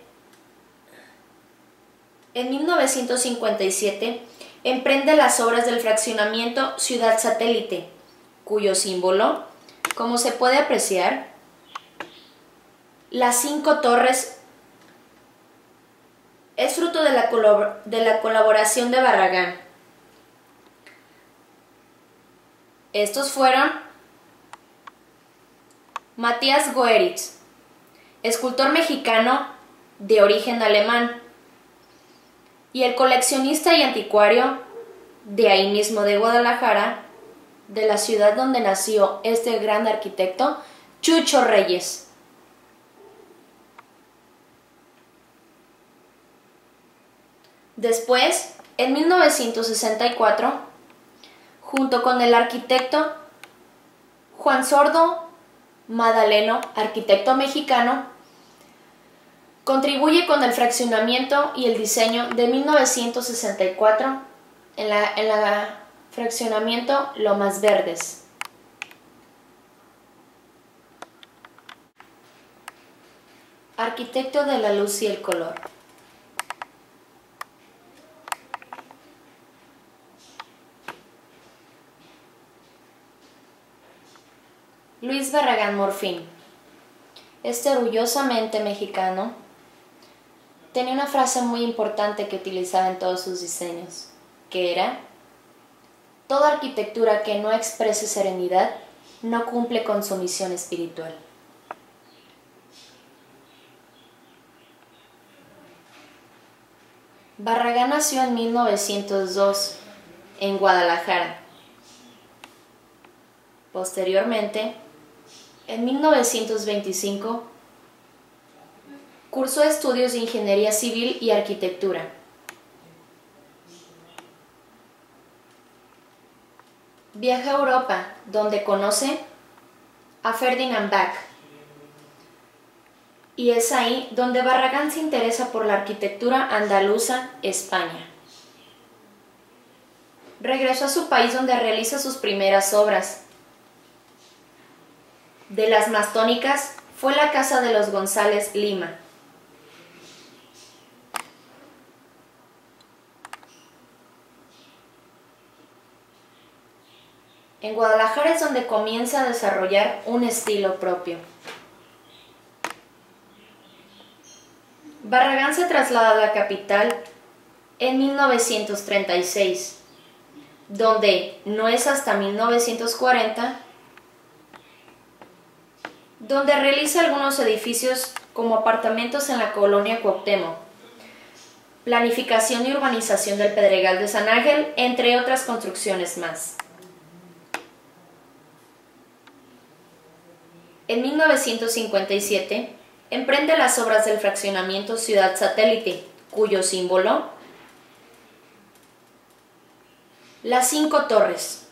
en 1957 emprende las obras del fraccionamiento Ciudad Satélite, cuyo símbolo, como se puede apreciar, las 5 torres, es fruto de la colaboración de Barragán. Estos fueron Matías Goeritz, escultor mexicano de origen alemán, y el coleccionista y anticuario de ahí mismo de Guadalajara, de la ciudad donde nació este gran arquitecto, Chucho Reyes. Después, en 1964, junto con el arquitecto Juan Sordo Madaleno, arquitecto mexicano, contribuye con el fraccionamiento y el diseño de 1964 en la fraccionamiento Lomas Verdes. Arquitecto de la luz y el color. Luis Barragán Morfín. Este orgullosamente mexicano tenía una frase muy importante que utilizaba en todos sus diseños, que era: toda arquitectura que no exprese serenidad no cumple con su misión espiritual. Barragán nació en 1902 en Guadalajara. Posteriormente, en 1925, cursó estudios de Ingeniería Civil y Arquitectura. Viaja a Europa, donde conoce a Ferdinand Bach, y es ahí donde Barragán se interesa por la arquitectura andaluza, España. Regresó a su país donde realiza sus primeras obras. De las más tónicas fue la Casa de los González Lima. En Guadalajara es donde comienza a desarrollar un estilo propio. Barragán se traslada a la capital en 1936, donde no es hasta 1940 donde realiza algunos edificios como apartamentos en la colonia Cuauhtémoc, planificación y urbanización del Pedregal de San Ángel, entre otras construcciones más. En 1957 emprende las obras del fraccionamiento Ciudad Satélite, cuyo símbolo, las 5 torres,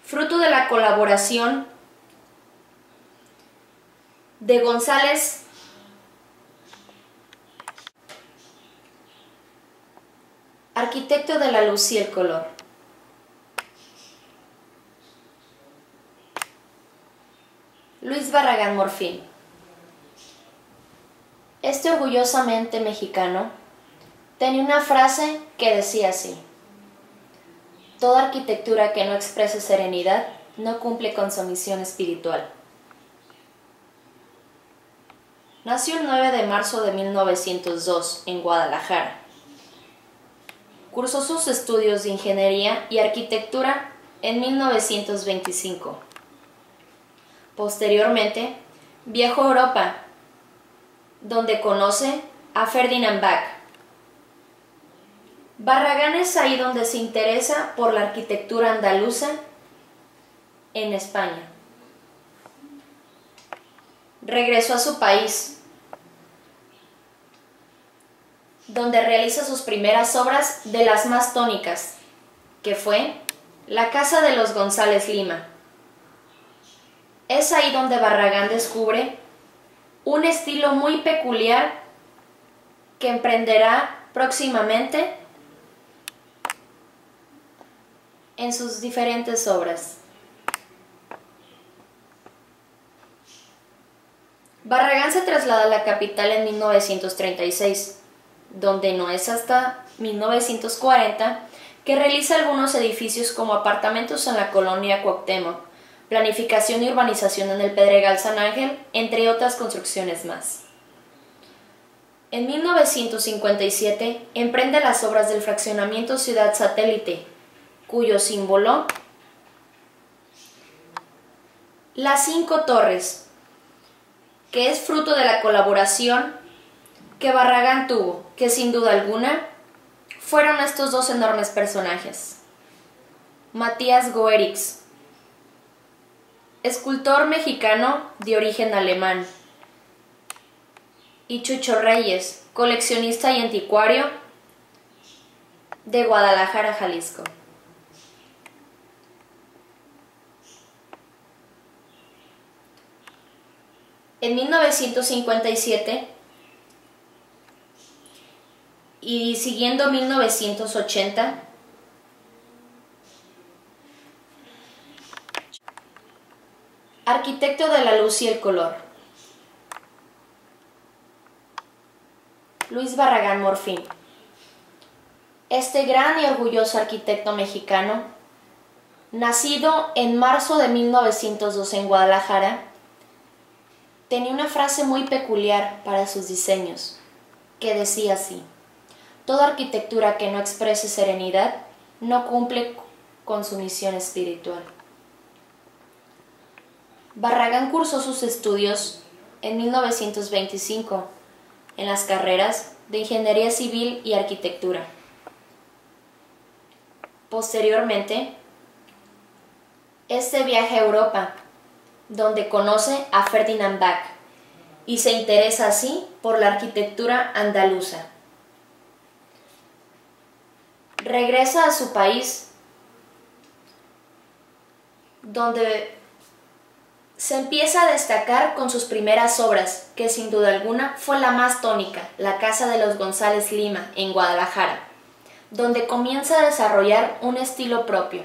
fruto de la colaboración de González arquitecto de la luz y el color. Luis Barragán Morfín. Este orgullosamente mexicano tenía una frase que decía así: toda arquitectura que no exprese serenidad no cumple con su misión espiritual. Nació el 9 de marzo de 1902 en Guadalajara. Cursó sus estudios de Ingeniería y Arquitectura en 1925. Posteriormente, viajó a Europa, donde conoce a Ferdinand Bach. Barragán es ahí donde se interesa por la arquitectura andaluza en España. Regresó a su país, donde realiza sus primeras obras de las más tónicas, que fue la Casa de los González Lima. Es ahí donde Barragán descubre un estilo muy peculiar que emprenderá próximamente en sus diferentes obras. Barragán se traslada a la capital en 1936, donde no es hasta 1940 que realiza algunos edificios como apartamentos en la colonia Cuauhtémoc, planificación y urbanización en el Pedregal San Ángel, entre otras construcciones más. En 1957 emprende las obras del fraccionamiento Ciudad Satélite, cuyo símbolo, las 5 torres, que es fruto de la colaboración que Barragán tuvo, que sin duda alguna fueron estos dos enormes personajes: Matías Goerix, escultor mexicano de origen alemán, y Chucho Reyes, coleccionista y anticuario de Guadalajara, Jalisco. En 1957 y siguiendo 1980, arquitecto de la luz y el color, Luis Barragán Morfín. Este gran y orgulloso arquitecto mexicano, nacido en marzo de 1902 en Guadalajara, tenía una frase muy peculiar para sus diseños, que decía así: toda arquitectura que no exprese serenidad no cumple con su misión espiritual. Barragán cursó sus estudios en 1925 en las carreras de Ingeniería Civil y Arquitectura. Posteriormente, este viaja a Europa, donde conoce a Ferdinand Bach y se interesa así por la arquitectura andaluza. Regresa a su país, donde se empieza a destacar con sus primeras obras, que sin duda alguna fue la más tónica, la Casa de los González Lima, en Guadalajara, donde comienza a desarrollar un estilo propio.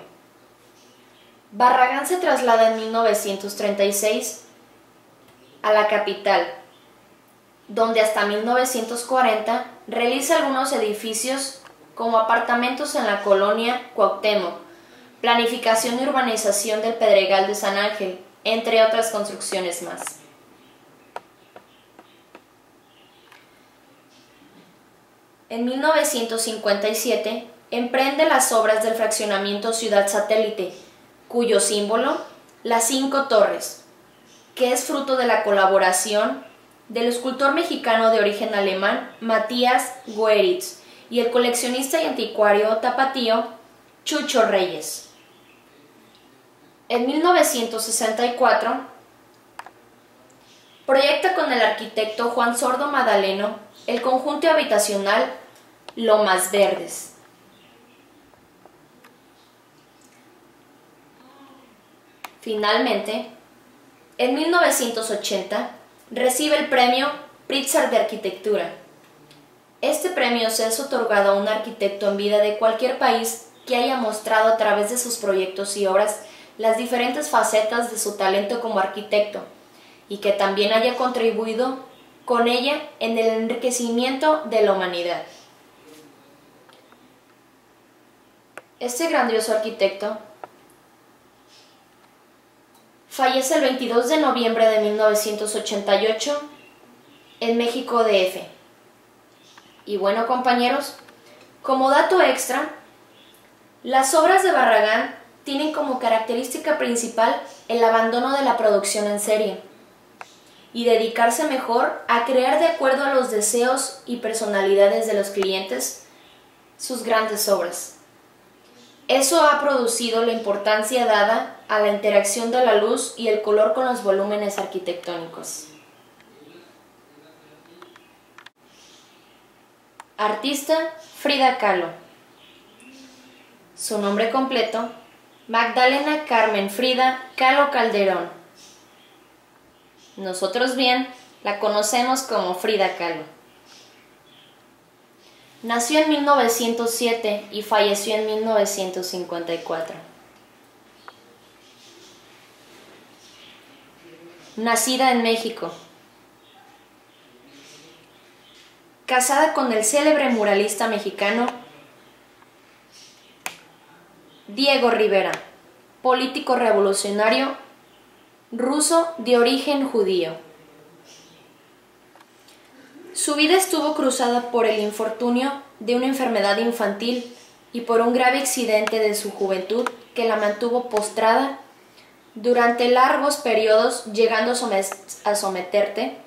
Barragán se traslada en 1936 a la capital, donde hasta 1940 realiza algunos edificios como apartamentos en la colonia Cuauhtémoc, planificación y urbanización del Pedregal de San Ángel, entre otras construcciones más. En 1957 emprende las obras del fraccionamiento Ciudad Satélite, cuyo símbolo, las 5 torres, que es fruto de la colaboración del escultor mexicano de origen alemán Matías Goeritz y el coleccionista y anticuario tapatío Chucho Reyes. En 1964 proyecta con el arquitecto Juan Sordo Madaleno el conjunto habitacional Lomas Verdes. Finalmente, en 1980 recibe el premio Pritzker de Arquitectura. Este premio se es otorgado a un arquitecto en vida de cualquier país que haya mostrado a través de sus proyectos y obras las diferentes facetas de su talento como arquitecto y que también haya contribuido con ella en el enriquecimiento de la humanidad. Este grandioso arquitecto fallece el 22 de noviembre de 1988 en México DF. Y bueno, compañeros, como dato extra, las obras de Barragán tienen como característica principal el abandono de la producción en serie y dedicarse mejor a crear de acuerdo a los deseos y personalidades de los clientes sus grandes obras. Eso ha producido la importancia dada a la interacción de la luz y el color con los volúmenes arquitectónicos. Artista Frida Kahlo. Su nombre completo: Magdalena Carmen Frida Kahlo Calderón. Nosotros bien la conocemos como Frida Kahlo. Nació en 1907 y falleció en 1954. Nacida en México. Casada con el célebre muralista mexicano Diego Rivera, político revolucionario ruso de origen judío. Su vida estuvo cruzada por el infortunio de una enfermedad infantil y por un grave accidente de su juventud que la mantuvo postrada durante largos periodos, llegando a someterte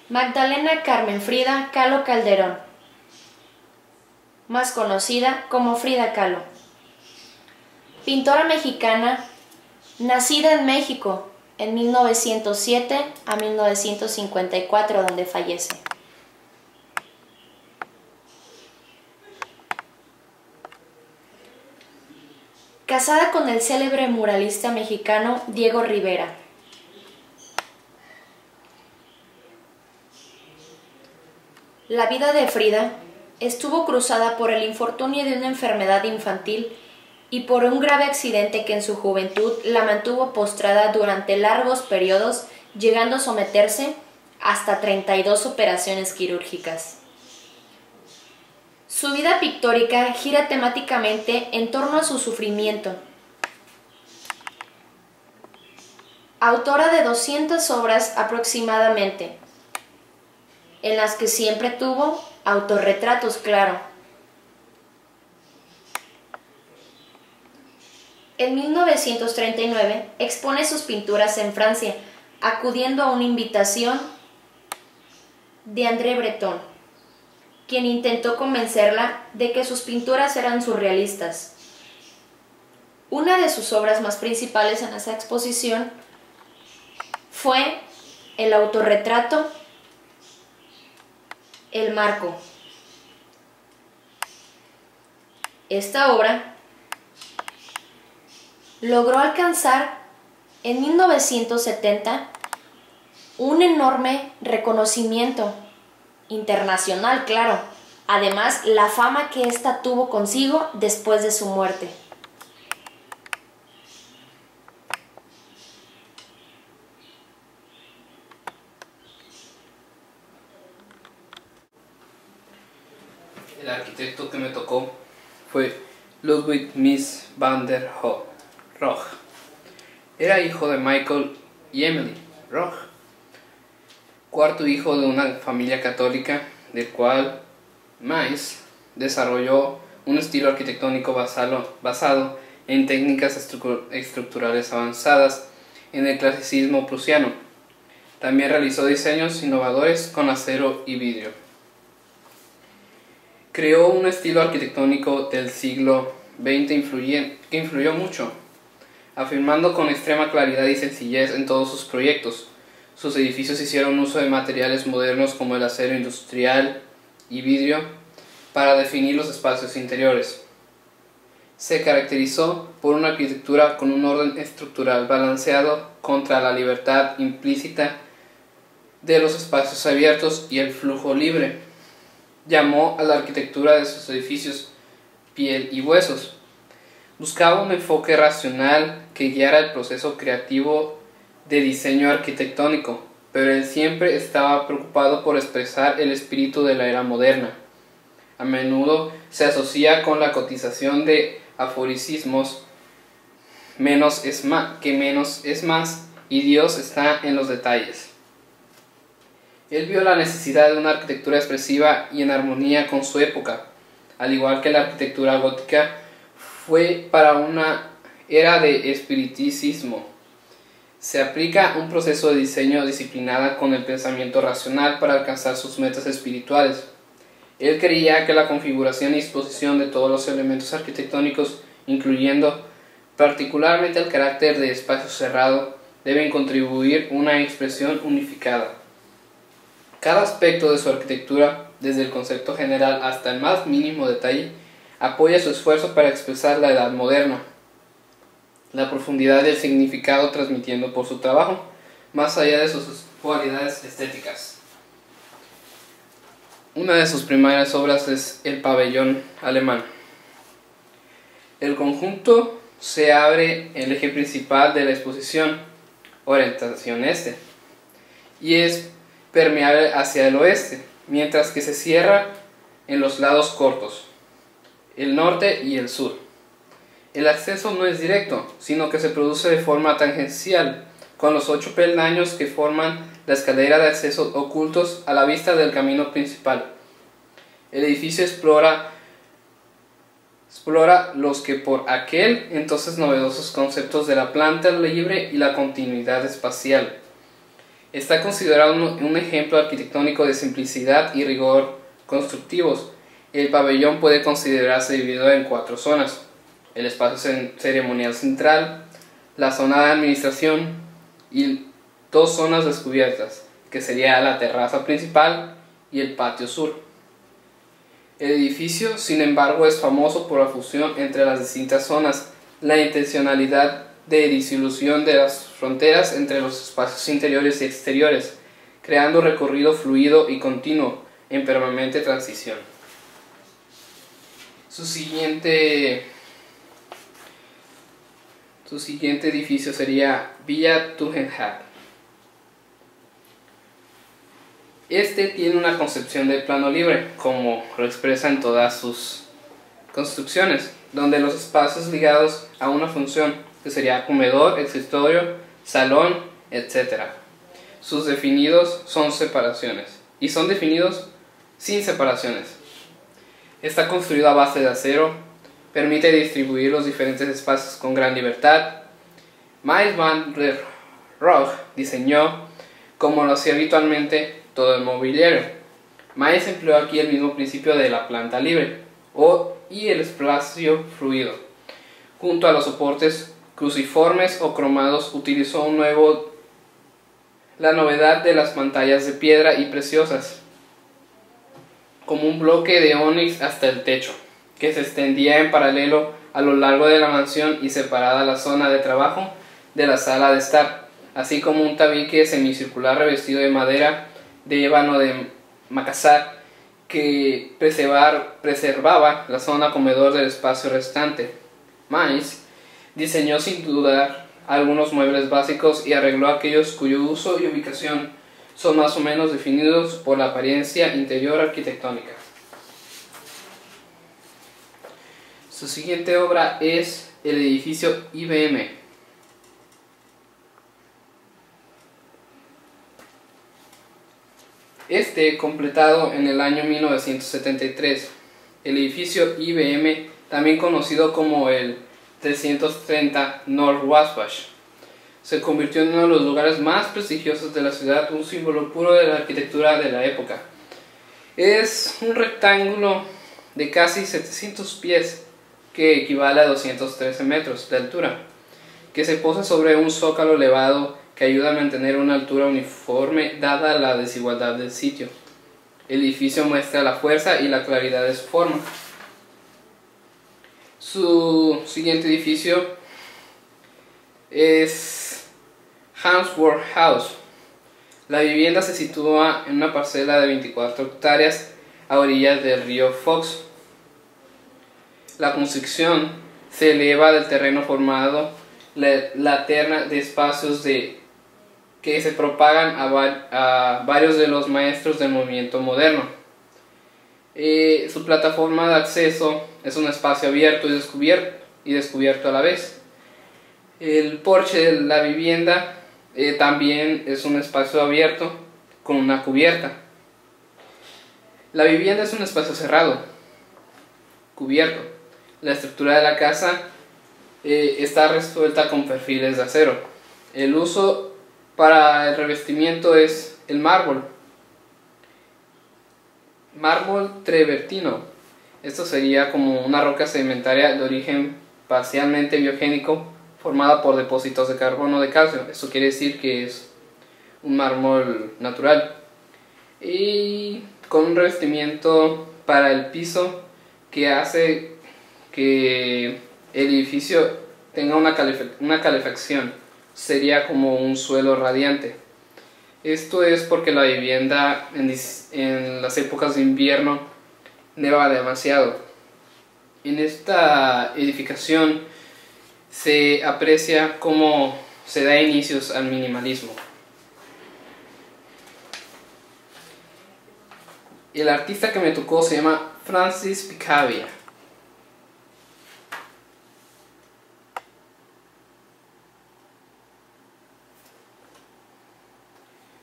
Magdalena Carmen Frida Kahlo Calderón, más conocida como Frida Kahlo. Pintora mexicana, nacida en México en 1907 a 1954, donde fallece. Casada con el célebre muralista mexicano Diego Rivera. La vida de Frida estuvo cruzada por el infortunio de una enfermedad infantil y por un grave accidente que en su juventud la mantuvo postrada durante largos periodos, llegando a someterse hasta 32 operaciones quirúrgicas. Su vida pictórica gira temáticamente en torno a su sufrimiento. Autora de 200 obras aproximadamente, en las que siempre tuvo autorretratos, claro. En 1939 expone sus pinturas en Francia, acudiendo a una invitación de André Breton. quien intentó convencerla de que sus pinturas eran surrealistas. Una de sus obras más principales en esa exposición fue el autorretrato El Marco. Esta obra logró alcanzar en 1970 un enorme reconocimiento internacional, claro. Además, la fama que ésta tuvo consigo después de su muerte. El arquitecto que me tocó fue Ludwig Mies van der Rohe. Era hijo de Michael y Emily Rohe, cuarto hijo de una familia católica, del cual Mies desarrolló un estilo arquitectónico basado en técnicas estructurales avanzadas en el clasicismo prusiano. También realizó diseños innovadores con acero y vidrio. Creó un estilo arquitectónico del siglo XX que influyó mucho, afirmando con extrema claridad y sencillez en todos sus proyectos. Sus edificios hicieron uso de materiales modernos como el acero industrial y vidrio para definir los espacios interiores. Se caracterizó por una arquitectura con un orden estructural balanceado contra la libertad implícita de los espacios abiertos y el flujo libre. Llamó a la arquitectura de sus edificios piel y huesos. Buscaba un enfoque racional que guiara el proceso creativo de diseño arquitectónico, pero él siempre estaba preocupado por expresar el espíritu de la era moderna. A menudo se asocia con la cotización de aforismos menos es más y Dios está en los detalles. Él vio la necesidad de una arquitectura expresiva y en armonía con su época, al igual que la arquitectura gótica fue para una era de espiriticismo. Se aplica un proceso de diseño disciplinada con el pensamiento racional para alcanzar sus metas espirituales. Él creía que la configuración y disposición de todos los elementos arquitectónicos, incluyendo particularmente el carácter de espacio cerrado, deben contribuir a una expresión unificada. Cada aspecto de su arquitectura, desde el concepto general hasta el más mínimo detalle, apoya su esfuerzo para expresar la edad moderna, la profundidad del significado transmitiendo por su trabajo, más allá de sus cualidades estéticas. Una de sus primeras obras es el pabellón alemán. El conjunto se abre el eje principal de la exposición, orientación este, y es permeable hacia el oeste, mientras que se cierra en los lados cortos, el norte y el sur. El acceso no es directo, sino que se produce de forma tangencial, con los 8 peldaños que forman la escalera de acceso ocultos a la vista del camino principal. El edificio explora los que por aquel entonces novedosos conceptos de la planta libre y la continuidad espacial. Está considerado un ejemplo arquitectónico de simplicidad y rigor constructivos. El pabellón puede considerarse dividido en 4 zonas: el espacio ceremonial central, la zona de administración y 2 zonas descubiertas, que sería la terraza principal y el patio sur. El edificio, sin embargo, es famoso por la fusión entre las distintas zonas, la intencionalidad de disolución de las fronteras entre los espacios interiores y exteriores, creando un recorrido fluido y continuo en permanente transición. Su siguiente edificio sería Villa Tugendhat. Este tiene una concepción del plano libre, como lo expresa en todas sus construcciones, donde los espacios ligados a una función, que sería comedor, escritorio, salón, etc. Sus definidos son separaciones, y son definidos sin separaciones. Está construido a base de acero, permite distribuir los diferentes espacios con gran libertad. Mies van der Rohe diseñó, como lo hacía habitualmente, todo el mobiliario, Maes empleó aquí el mismo principio de la planta libre y el espacio fluido. Junto a los soportes cruciformes o cromados utilizó la novedad de las pantallas de piedra y preciosas, como un bloque de ónix hasta el techo, que se extendía en paralelo a lo largo de la mansión y separada la zona de trabajo de la sala de estar, así como un tabique semicircular revestido de madera de ébano de Macassar que preservaba la zona comedor del espacio restante. Maes diseñó sin dudar algunos muebles básicos y arregló aquellos cuyo uso y ubicación son más o menos definidos por la apariencia interior arquitectónica. Su siguiente obra es el edificio IBM. Completado en el año 1973, el edificio IBM, también conocido como el 330 North Wabash, se convirtió en uno de los lugares más prestigiosos de la ciudad, un símbolo puro de la arquitectura de la época. Es un rectángulo de casi 700 pies, que equivale a 213 metros de altura, que se posa sobre un zócalo elevado que ayuda a mantener una altura uniforme dada la desigualdad del sitio. El edificio muestra la fuerza y la claridad de su forma. Su siguiente edificio es Handsworth House. La vivienda se sitúa en una parcela de 24 hectáreas a orillas del río Fox. La construcción se eleva del terreno formando la terna de espacios que se propagan a varios de los maestros del movimiento moderno. Su plataforma de acceso es un espacio abierto y descubierto a la vez. El porche de la vivienda también es un espacio abierto con una cubierta. La vivienda es un espacio cerrado, cubierto. La estructura de la casa está resuelta con perfiles de acero. El uso para el revestimiento es el mármol travertino. Esto sería como una roca sedimentaria de origen parcialmente biogénico formada por depósitos de carbono de calcio. Esto quiere decir que es un mármol natural. Y con un revestimiento para el piso que hace que el edificio tenga una calefacción. Sería como un suelo radiante. Esto es porque la vivienda en las épocas de invierno neva demasiado. En esta edificación se aprecia cómo se da inicios al minimalismo. El artista que me tocó se llama Francis Picabia.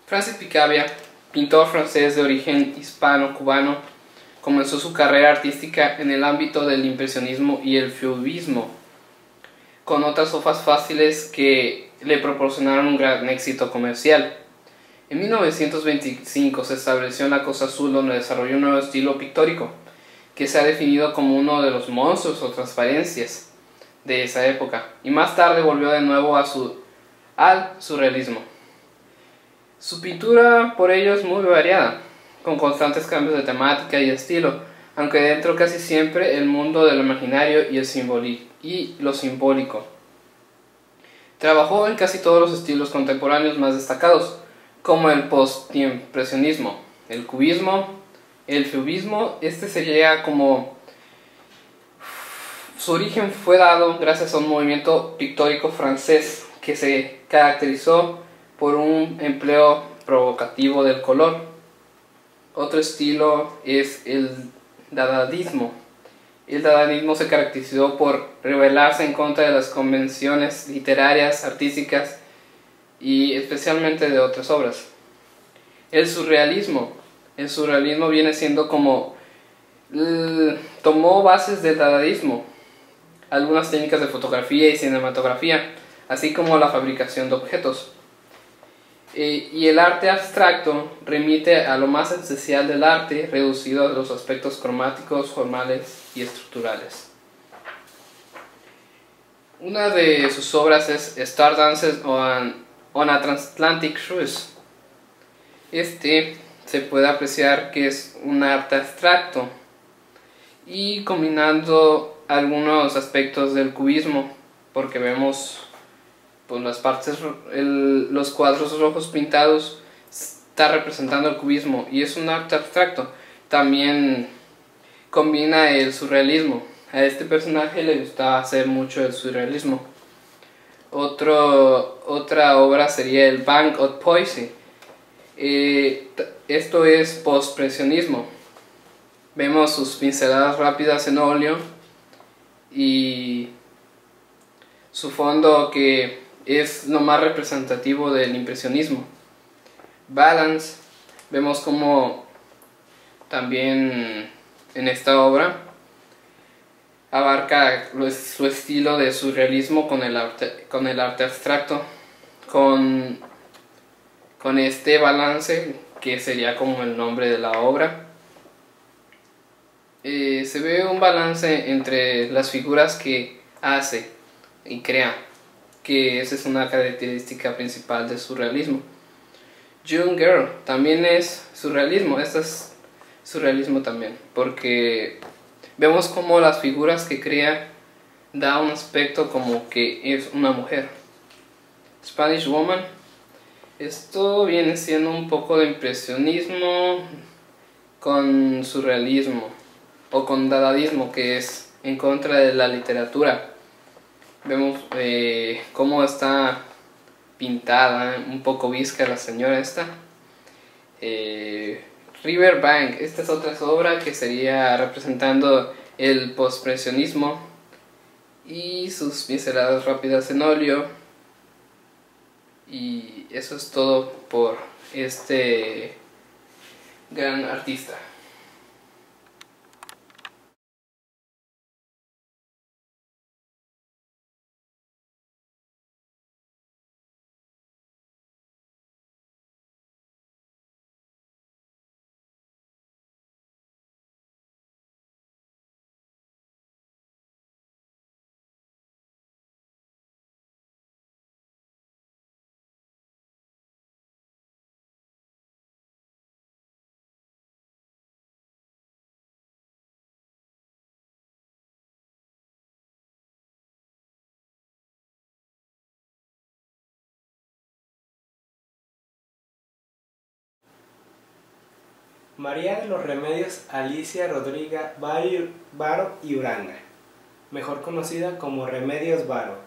Francis Picabia, pintor francés de origen hispano-cubano, comenzó su carrera artística en el ámbito del impresionismo y el fauvismo, con otras hojas fáciles que le proporcionaron un gran éxito comercial. En 1925 se estableció en la Costa Azul, donde desarrolló un nuevo estilo pictórico, que se ha definido como uno de los monstruos o transparencias de esa época, y más tarde volvió de nuevo al surrealismo. Su pintura por ello es muy variada, con constantes cambios de temática y estilo, aunque dentro casi siempre el mundo de lo imaginario y lo simbólico. Trabajó en casi todos los estilos contemporáneos más destacados, como el postimpresionismo, el cubismo, el fauvismo. Sería como su origen fue dado gracias a un movimiento pictórico francés que se caracterizó por un empleo provocativo del color. Otro estilo es el dadaísmo. El dadaísmo se caracterizó por rebelarse en contra de las convenciones literarias, artísticas y especialmente de otras obras. El surrealismo viene siendo como tomó bases del dadaísmo, algunas técnicas de fotografía y cinematografía, así como la fabricación de objetos. Y el arte abstracto remite a lo más esencial del arte, reducido a los aspectos cromáticos, formales y estructurales. Una de sus obras es Star Dances on a Transatlantic Cruise. Se puede apreciar que es un arte abstracto y combinando algunos aspectos del cubismo, porque vemos pues, los cuadros rojos pintados está representando el cubismo y es un arte abstracto. También combina el surrealismo. A este personaje le gustaba hacer mucho el surrealismo. Otra obra sería el Bank of Poesy. Esto es postimpresionismo. Vemos sus pinceladas rápidas en óleo y su fondo que es lo más representativo del impresionismo. Balance, vemos como también en esta obra abarca su estilo de surrealismo con el arte abstracto, con este balance que sería como el nombre de la obra. Se ve un balance entre las figuras que hace y crea, que esa es una característica principal del surrealismo. Young Girl también es surrealismo, esta es surrealismo también, porque vemos como las figuras que crea da un aspecto como que es una mujer. Spanish Woman, esto viene siendo un poco de impresionismo con surrealismo o con dadaísmo, que es en contra de la literatura. Vemos cómo está pintada, un poco visca la señora esta. Riverbank, esta es otra obra que sería representando el postimpresionismo y sus pinceladas rápidas en óleo. Y eso es todo por este gran artista. María de los Remedios Alicia Rodríguez Varo y Uranga, mejor conocida como Remedios Varo,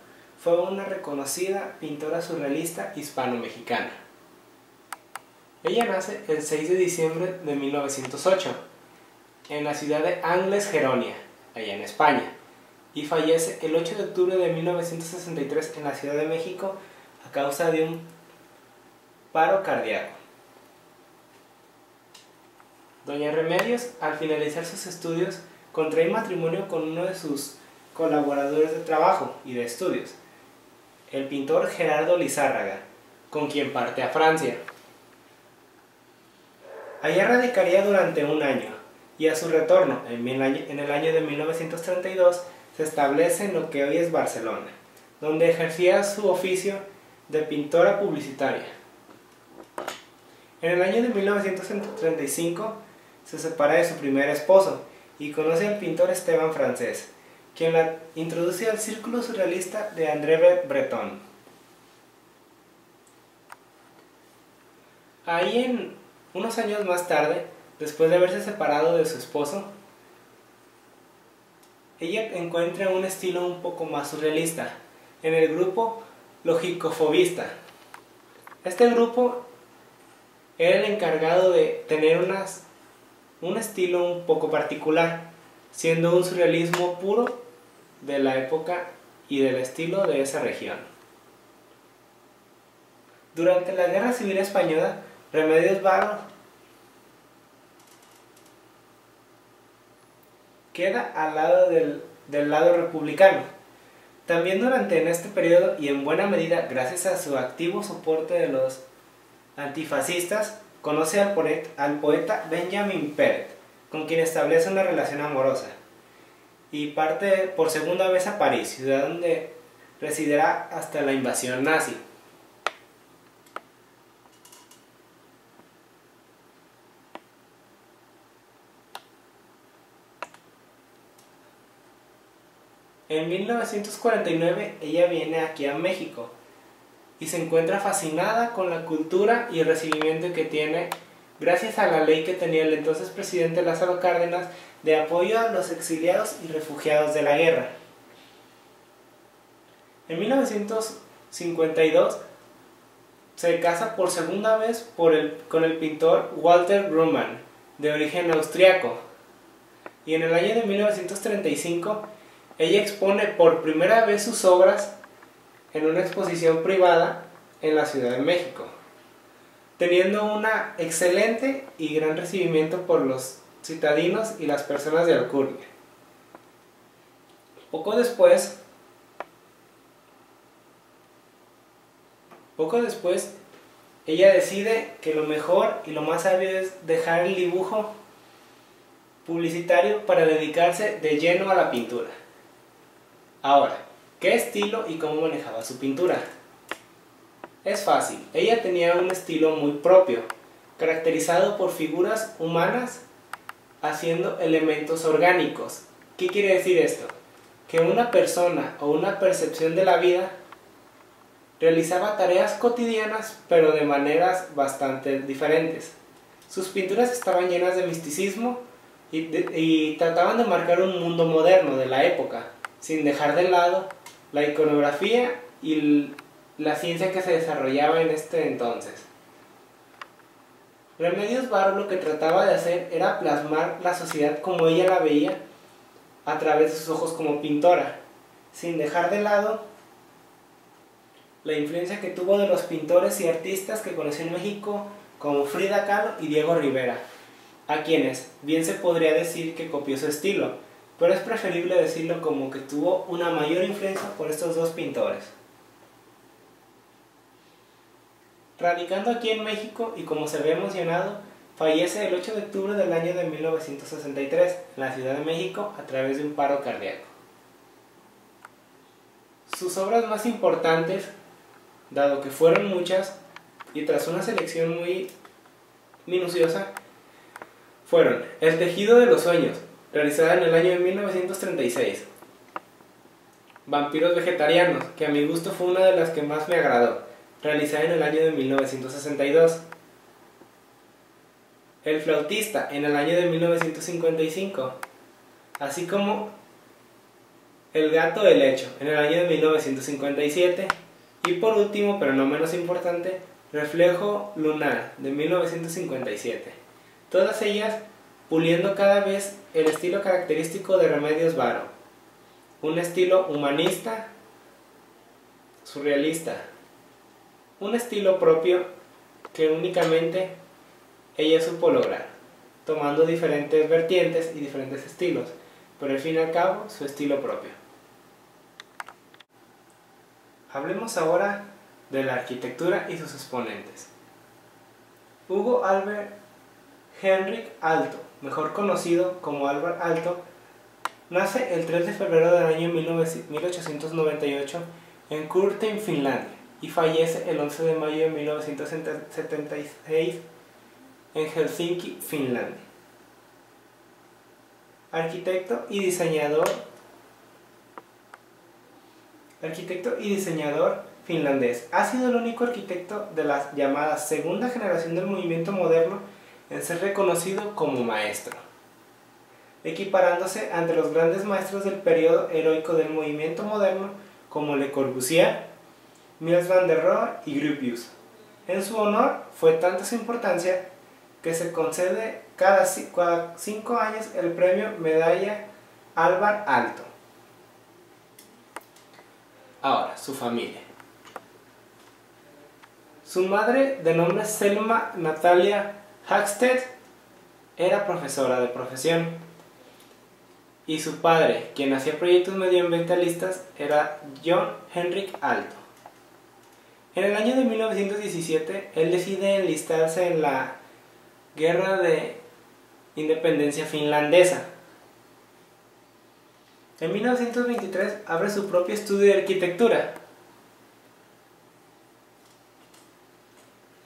fue una reconocida pintora surrealista hispano-mexicana. Ella nace el 6 de diciembre de 1908 en la ciudad de Angles, Geronia, allá en España, y fallece el 8 de octubre de 1963 en la Ciudad de México a causa de un paro cardíaco. Doña Remedios, al finalizar sus estudios, contrae matrimonio con uno de sus colaboradores de trabajo y de estudios, el pintor Gerardo Lizárraga, con quien parte a Francia. Allá radicaría durante un año, y a su retorno, en el año de 1932, se establece en lo que hoy es Barcelona, donde ejercía su oficio de pintora publicitaria. En el año de 1935, se separa de su primer esposo y conoce al pintor Esteban Francés, quien la introduce al círculo surrealista de André Breton. Ahí, unos años más tarde, después de haberse separado de su esposo, ella encuentra un estilo un poco más surrealista en el grupo Logicofobista. Este grupo era el encargado de tener un estilo un poco particular, siendo un surrealismo puro de la época y del estilo de esa región. Durante la Guerra Civil Española, Remedios Varo queda al lado del lado republicano. También en este periodo, y en buena medida gracias a su activo soporte de los antifascistas, conoce al poeta Benjamin Peret, con quien establece una relación amorosa, y parte por segunda vez a París, ciudad donde residirá hasta la invasión nazi. En 1949 ella viene aquí a México y se encuentra fascinada con la cultura y el recibimiento que tiene gracias a la ley que tenía el entonces presidente Lázaro Cárdenas de apoyo a los exiliados y refugiados de la guerra. En 1952 se casa por segunda vez con el pintor Walter Brueggemann, de origen austriaco, y en el año de 1935 ella expone por primera vez sus obras en una exposición privada en la Ciudad de México, teniendo un excelente y gran recibimiento por los citadinos y las personas de alcurnia. Poco después, ella decide que lo mejor y lo más sabio es dejar el dibujo publicitario para dedicarse de lleno a la pintura. Ahora, ¿qué estilo y cómo manejaba su pintura? Es fácil, ella tenía un estilo muy propio, caracterizado por figuras humanas haciendo elementos orgánicos. ¿Qué quiere decir esto? Que una persona o una percepción de la vida realizaba tareas cotidianas pero de maneras bastante diferentes. Sus pinturas estaban llenas de misticismo y trataban de marcar un mundo moderno de la época, sin dejar de lado la iconografía y la ciencia que se desarrollaba en este entonces. Remedios Varo lo que trataba de hacer era plasmar la sociedad como ella la veía a través de sus ojos como pintora, sin dejar de lado la influencia que tuvo de los pintores y artistas que conoció en México como Frida Kahlo y Diego Rivera, a quienes bien se podría decir que copió su estilo, pero es preferible decirlo como que tuvo una mayor influencia por estos dos pintores. Radicando aquí en México y como se ve mencionado, fallece el 8 de octubre del año de 1963 en la Ciudad de México a través de un paro cardíaco. Sus obras más importantes, dado que fueron muchas y tras una selección muy minuciosa, fueron El tejido de los sueños, realizada en el año de 1936, Vampiros vegetarianos, que a mi gusto fue una de las que más me agradó, realizada en el año de 1962, El flautista, en el año de 1955, así como El gato helecho, en el año de 1957, y por último, pero no menos importante, Reflejo lunar, de 1957, todas ellas puliendo cada vez el estilo característico de Remedios Varo, un estilo humanista, surrealista, un estilo propio que únicamente ella supo lograr, tomando diferentes vertientes y diferentes estilos, pero al fin y al cabo su estilo propio. Hablemos ahora de la arquitectura y sus exponentes. Hugo Albert Heinrich Aalto, mejor conocido como Albert Aalto, nace el 3 de febrero del año 1898 en Kurten, Finlandia, y fallece el 11 de mayo de 1976 en Helsinki, Finlandia. Arquitecto y diseñador finlandés, ha sido el único arquitecto de la llamada segunda generación del movimiento moderno en ser reconocido como maestro, equiparándose ante los grandes maestros del periodo heroico del movimiento moderno como Le Corbusier, Mies van der Rohe y Gropius. En su honor fue tanta su importancia que se concede cada 5 años el premio Medalla Albert Aalto. Ahora, su familia. Su madre, de nombre Selma Natalia Hagstedt, era profesora de profesión, y su padre, quien hacía proyectos medioambientalistas, era John Henrik Aalto. En el año de 1917, él decide enlistarse en la Guerra de Independencia finlandesa. En 1923 abre su propio estudio de arquitectura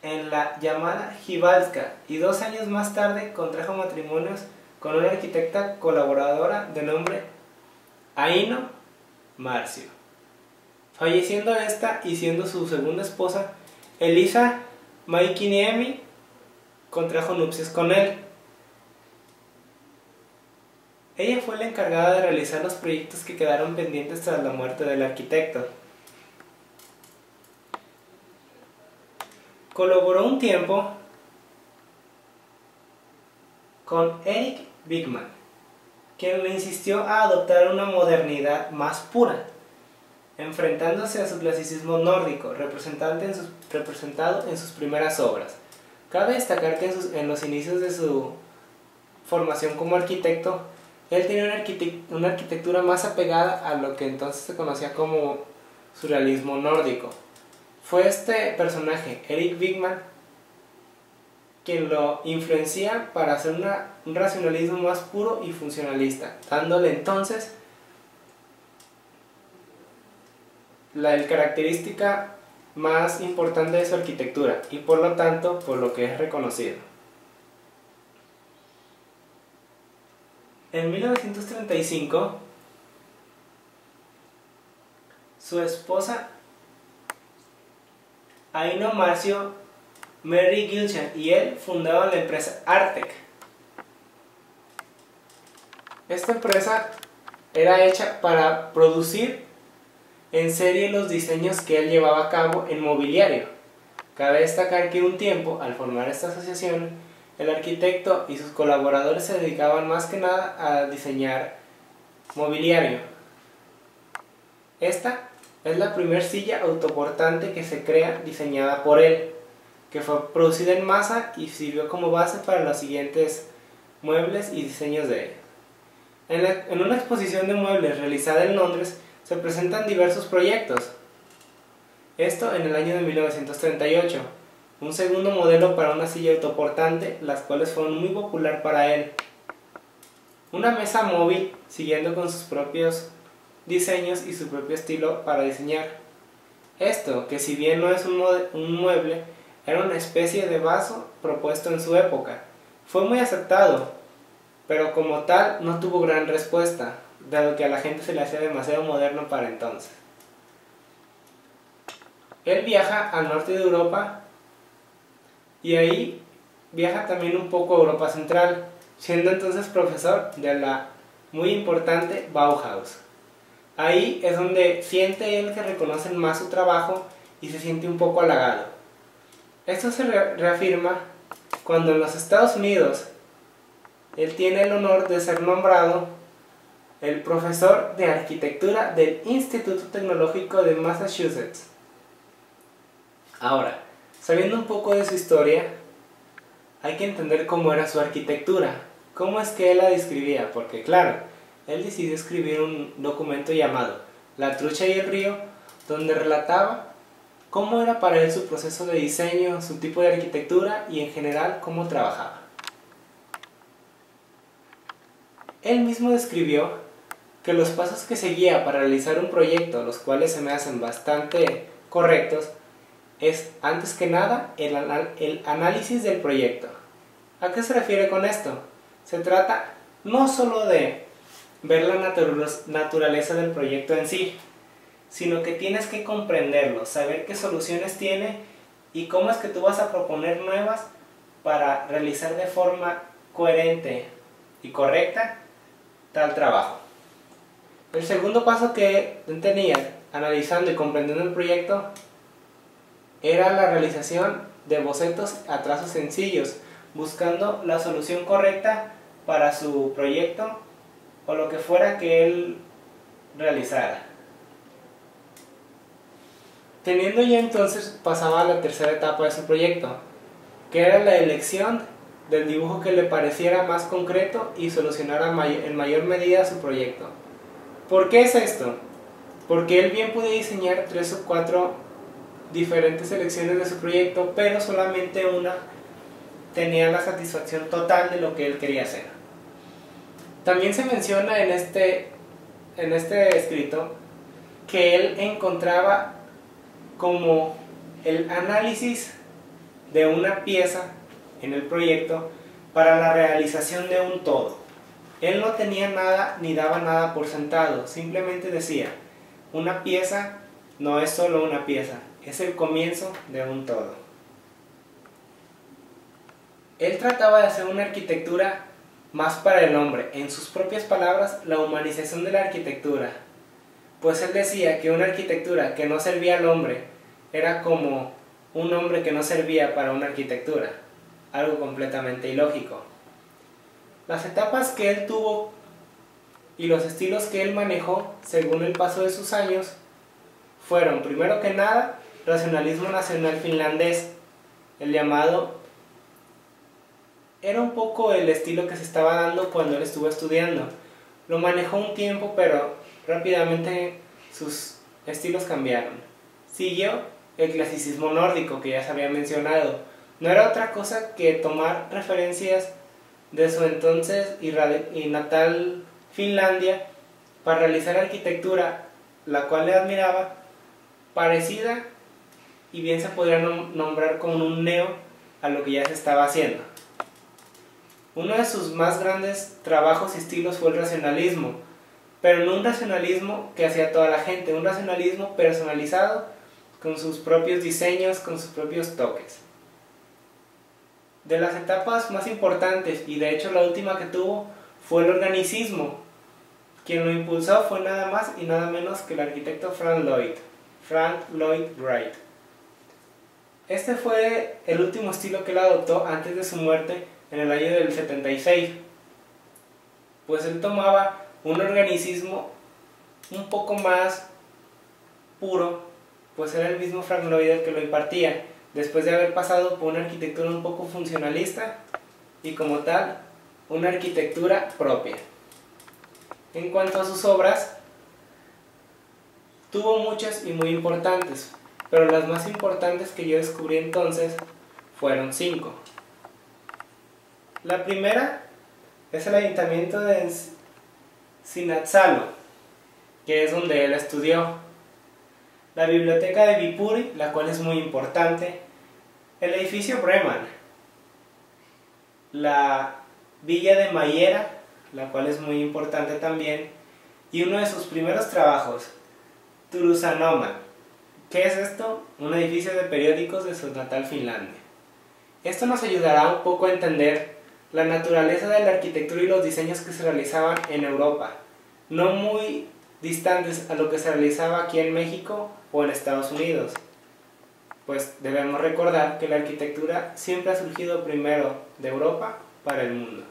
en la llamada Hvalska, y 2 años más tarde contrajo matrimonios con una arquitecta colaboradora de nombre Aino Marcio, falleciendo esta y siendo su segunda esposa. Elisa Mäkiniemi contrajo nupcias con él. Ella fue la encargada de realizar los proyectos que quedaron pendientes tras la muerte del arquitecto. Colaboró un tiempo con Erik Wigman, quien le insistió a adoptar una modernidad más pura, enfrentándose a su clasicismo nórdico, representado en sus primeras obras. Cabe destacar que en los inicios de su formación como arquitecto, él tenía una arquitectura más apegada a lo que entonces se conocía como surrealismo nórdico. Fue este personaje, Erik Wigman, quien lo influencia para hacer un racionalismo más puro y funcionalista, dándole entonces la característica más importante de su arquitectura y por lo tanto por lo que es reconocido. En 1935, su esposa Aino Marcio, Mary Gilchan y él fundaron la empresa Artec. Esta empresa era hecha para producir en serie los diseños que él llevaba a cabo en mobiliario. Cabe destacar que un tiempo, al formar esta asociación, el arquitecto y sus colaboradores se dedicaban más que nada a diseñar mobiliario. Esta es la primera silla autoportante que se crea diseñada por él, que fue producida en masa y sirvió como base para los siguientes muebles y diseños de él. En una exposición de muebles realizada en Londres se presentan diversos proyectos. Esto en el año de 1938. Un segundo modelo para una silla autoportante, las cuales fueron muy popular para él. Una mesa móvil, siguiendo con sus propios diseños y su propio estilo para diseñar. Esto, que si bien no es un mueble, era una especie de vaso propuesto en su época. Fue muy aceptado, pero como tal no tuvo gran respuesta, dado que a la gente se le hacía demasiado moderno para entonces. Él viaja al norte de Europa y ahí viaja también un poco a Europa Central, siendo entonces profesor de la muy importante Bauhaus. Ahí es donde siente él que reconocen más su trabajo y se siente un poco halagado. Esto se reafirma cuando en los Estados Unidos él tiene el honor de ser nombrado el profesor de arquitectura del Instituto Tecnológico de Massachusetts. Ahora, sabiendo un poco de su historia, hay que entender cómo era su arquitectura, cómo es que él la describía, porque claro, él decidió escribir un documento llamado La trucha y el río, donde relataba cómo era para él su proceso de diseño, su tipo de arquitectura y en general cómo trabajaba. Él mismo describió que los pasos que seguía para realizar un proyecto, los cuales se me hacen bastante correctos, es antes que nada el análisis del proyecto. ¿A qué se refiere con esto? Se trata no solo de ver la naturaleza del proyecto en sí, sino que tienes que comprenderlo, saber qué soluciones tiene y cómo es que tú vas a proponer nuevas para realizar de forma coherente y correcta tal trabajo. El segundo paso que tenía, analizando y comprendiendo el proyecto, era la realización de bocetos a trazos sencillos, buscando la solución correcta para su proyecto o lo que fuera que él realizara. Teniendo ya entonces, pasaba a la tercera etapa de su proyecto, que era la elección del dibujo que le pareciera más concreto y solucionara en mayor medida su proyecto. ¿Por qué es esto? Porque él bien podía diseñar 3 o 4 diferentes selecciones de su proyecto, pero solamente una tenía la satisfacción total de lo que él quería hacer. También se menciona en este escrito que él encontraba como el análisis de una pieza en el proyecto para la realización de un todo. Él no tenía nada ni daba nada por sentado, simplemente decía, una pieza no es solo una pieza, es el comienzo de un todo. Él trataba de hacer una arquitectura más para el hombre, en sus propias palabras, la humanización de la arquitectura. Pues él decía que una arquitectura que no servía al hombre era como un hombre que no servía para una arquitectura, algo completamente ilógico. Las etapas que él tuvo y los estilos que él manejó según el paso de sus años fueron, primero que nada, racionalismo nacional finlandés, el llamado. Era un poco el estilo que se estaba dando cuando él estuvo estudiando. Lo manejó un tiempo, pero rápidamente sus estilos cambiaron. Siguió el clasicismo nórdico, que ya se había mencionado. No era otra cosa que tomar referencias de su entonces y natal Finlandia para realizar arquitectura, la cual le admiraba, parecida y bien se podría nombrar como un neo a lo que ya se estaba haciendo. Uno de sus más grandes trabajos y estilos fue el racionalismo, pero no un racionalismo que hacía toda la gente, un racionalismo personalizado con sus propios diseños, con sus propios toques. De las etapas más importantes, y de hecho la última que tuvo, fue el organicismo. Quien lo impulsó fue nada más y nada menos que el arquitecto Frank Lloyd Wright. Este fue el último estilo que él adoptó antes de su muerte en el año del 76, pues él tomaba un organicismo un poco más puro, pues era el mismo Frank Lloyd el que lo impartía, después de haber pasado por una arquitectura un poco funcionalista y como tal, una arquitectura propia. En cuanto a sus obras, tuvo muchas y muy importantes, pero las más importantes que yo descubrí entonces fueron 5. La primera es el ayuntamiento de Sinatsalo, que es donde él estudió. La biblioteca de Viipuri, la cual es muy importante. El edificio Breman. La villa de Mayera, la cual es muy importante también. Y uno de sus primeros trabajos, Turusanoma. ¿Qué es esto? Un edificio de periódicos de su natal Finlandia. Esto nos ayudará un poco a entender la naturaleza de la arquitectura y los diseños que se realizaban en Europa, no muy distantes a lo que se realizaba aquí en México o en Estados Unidos. Pues debemos recordar que la arquitectura siempre ha surgido primero de Europa para el mundo.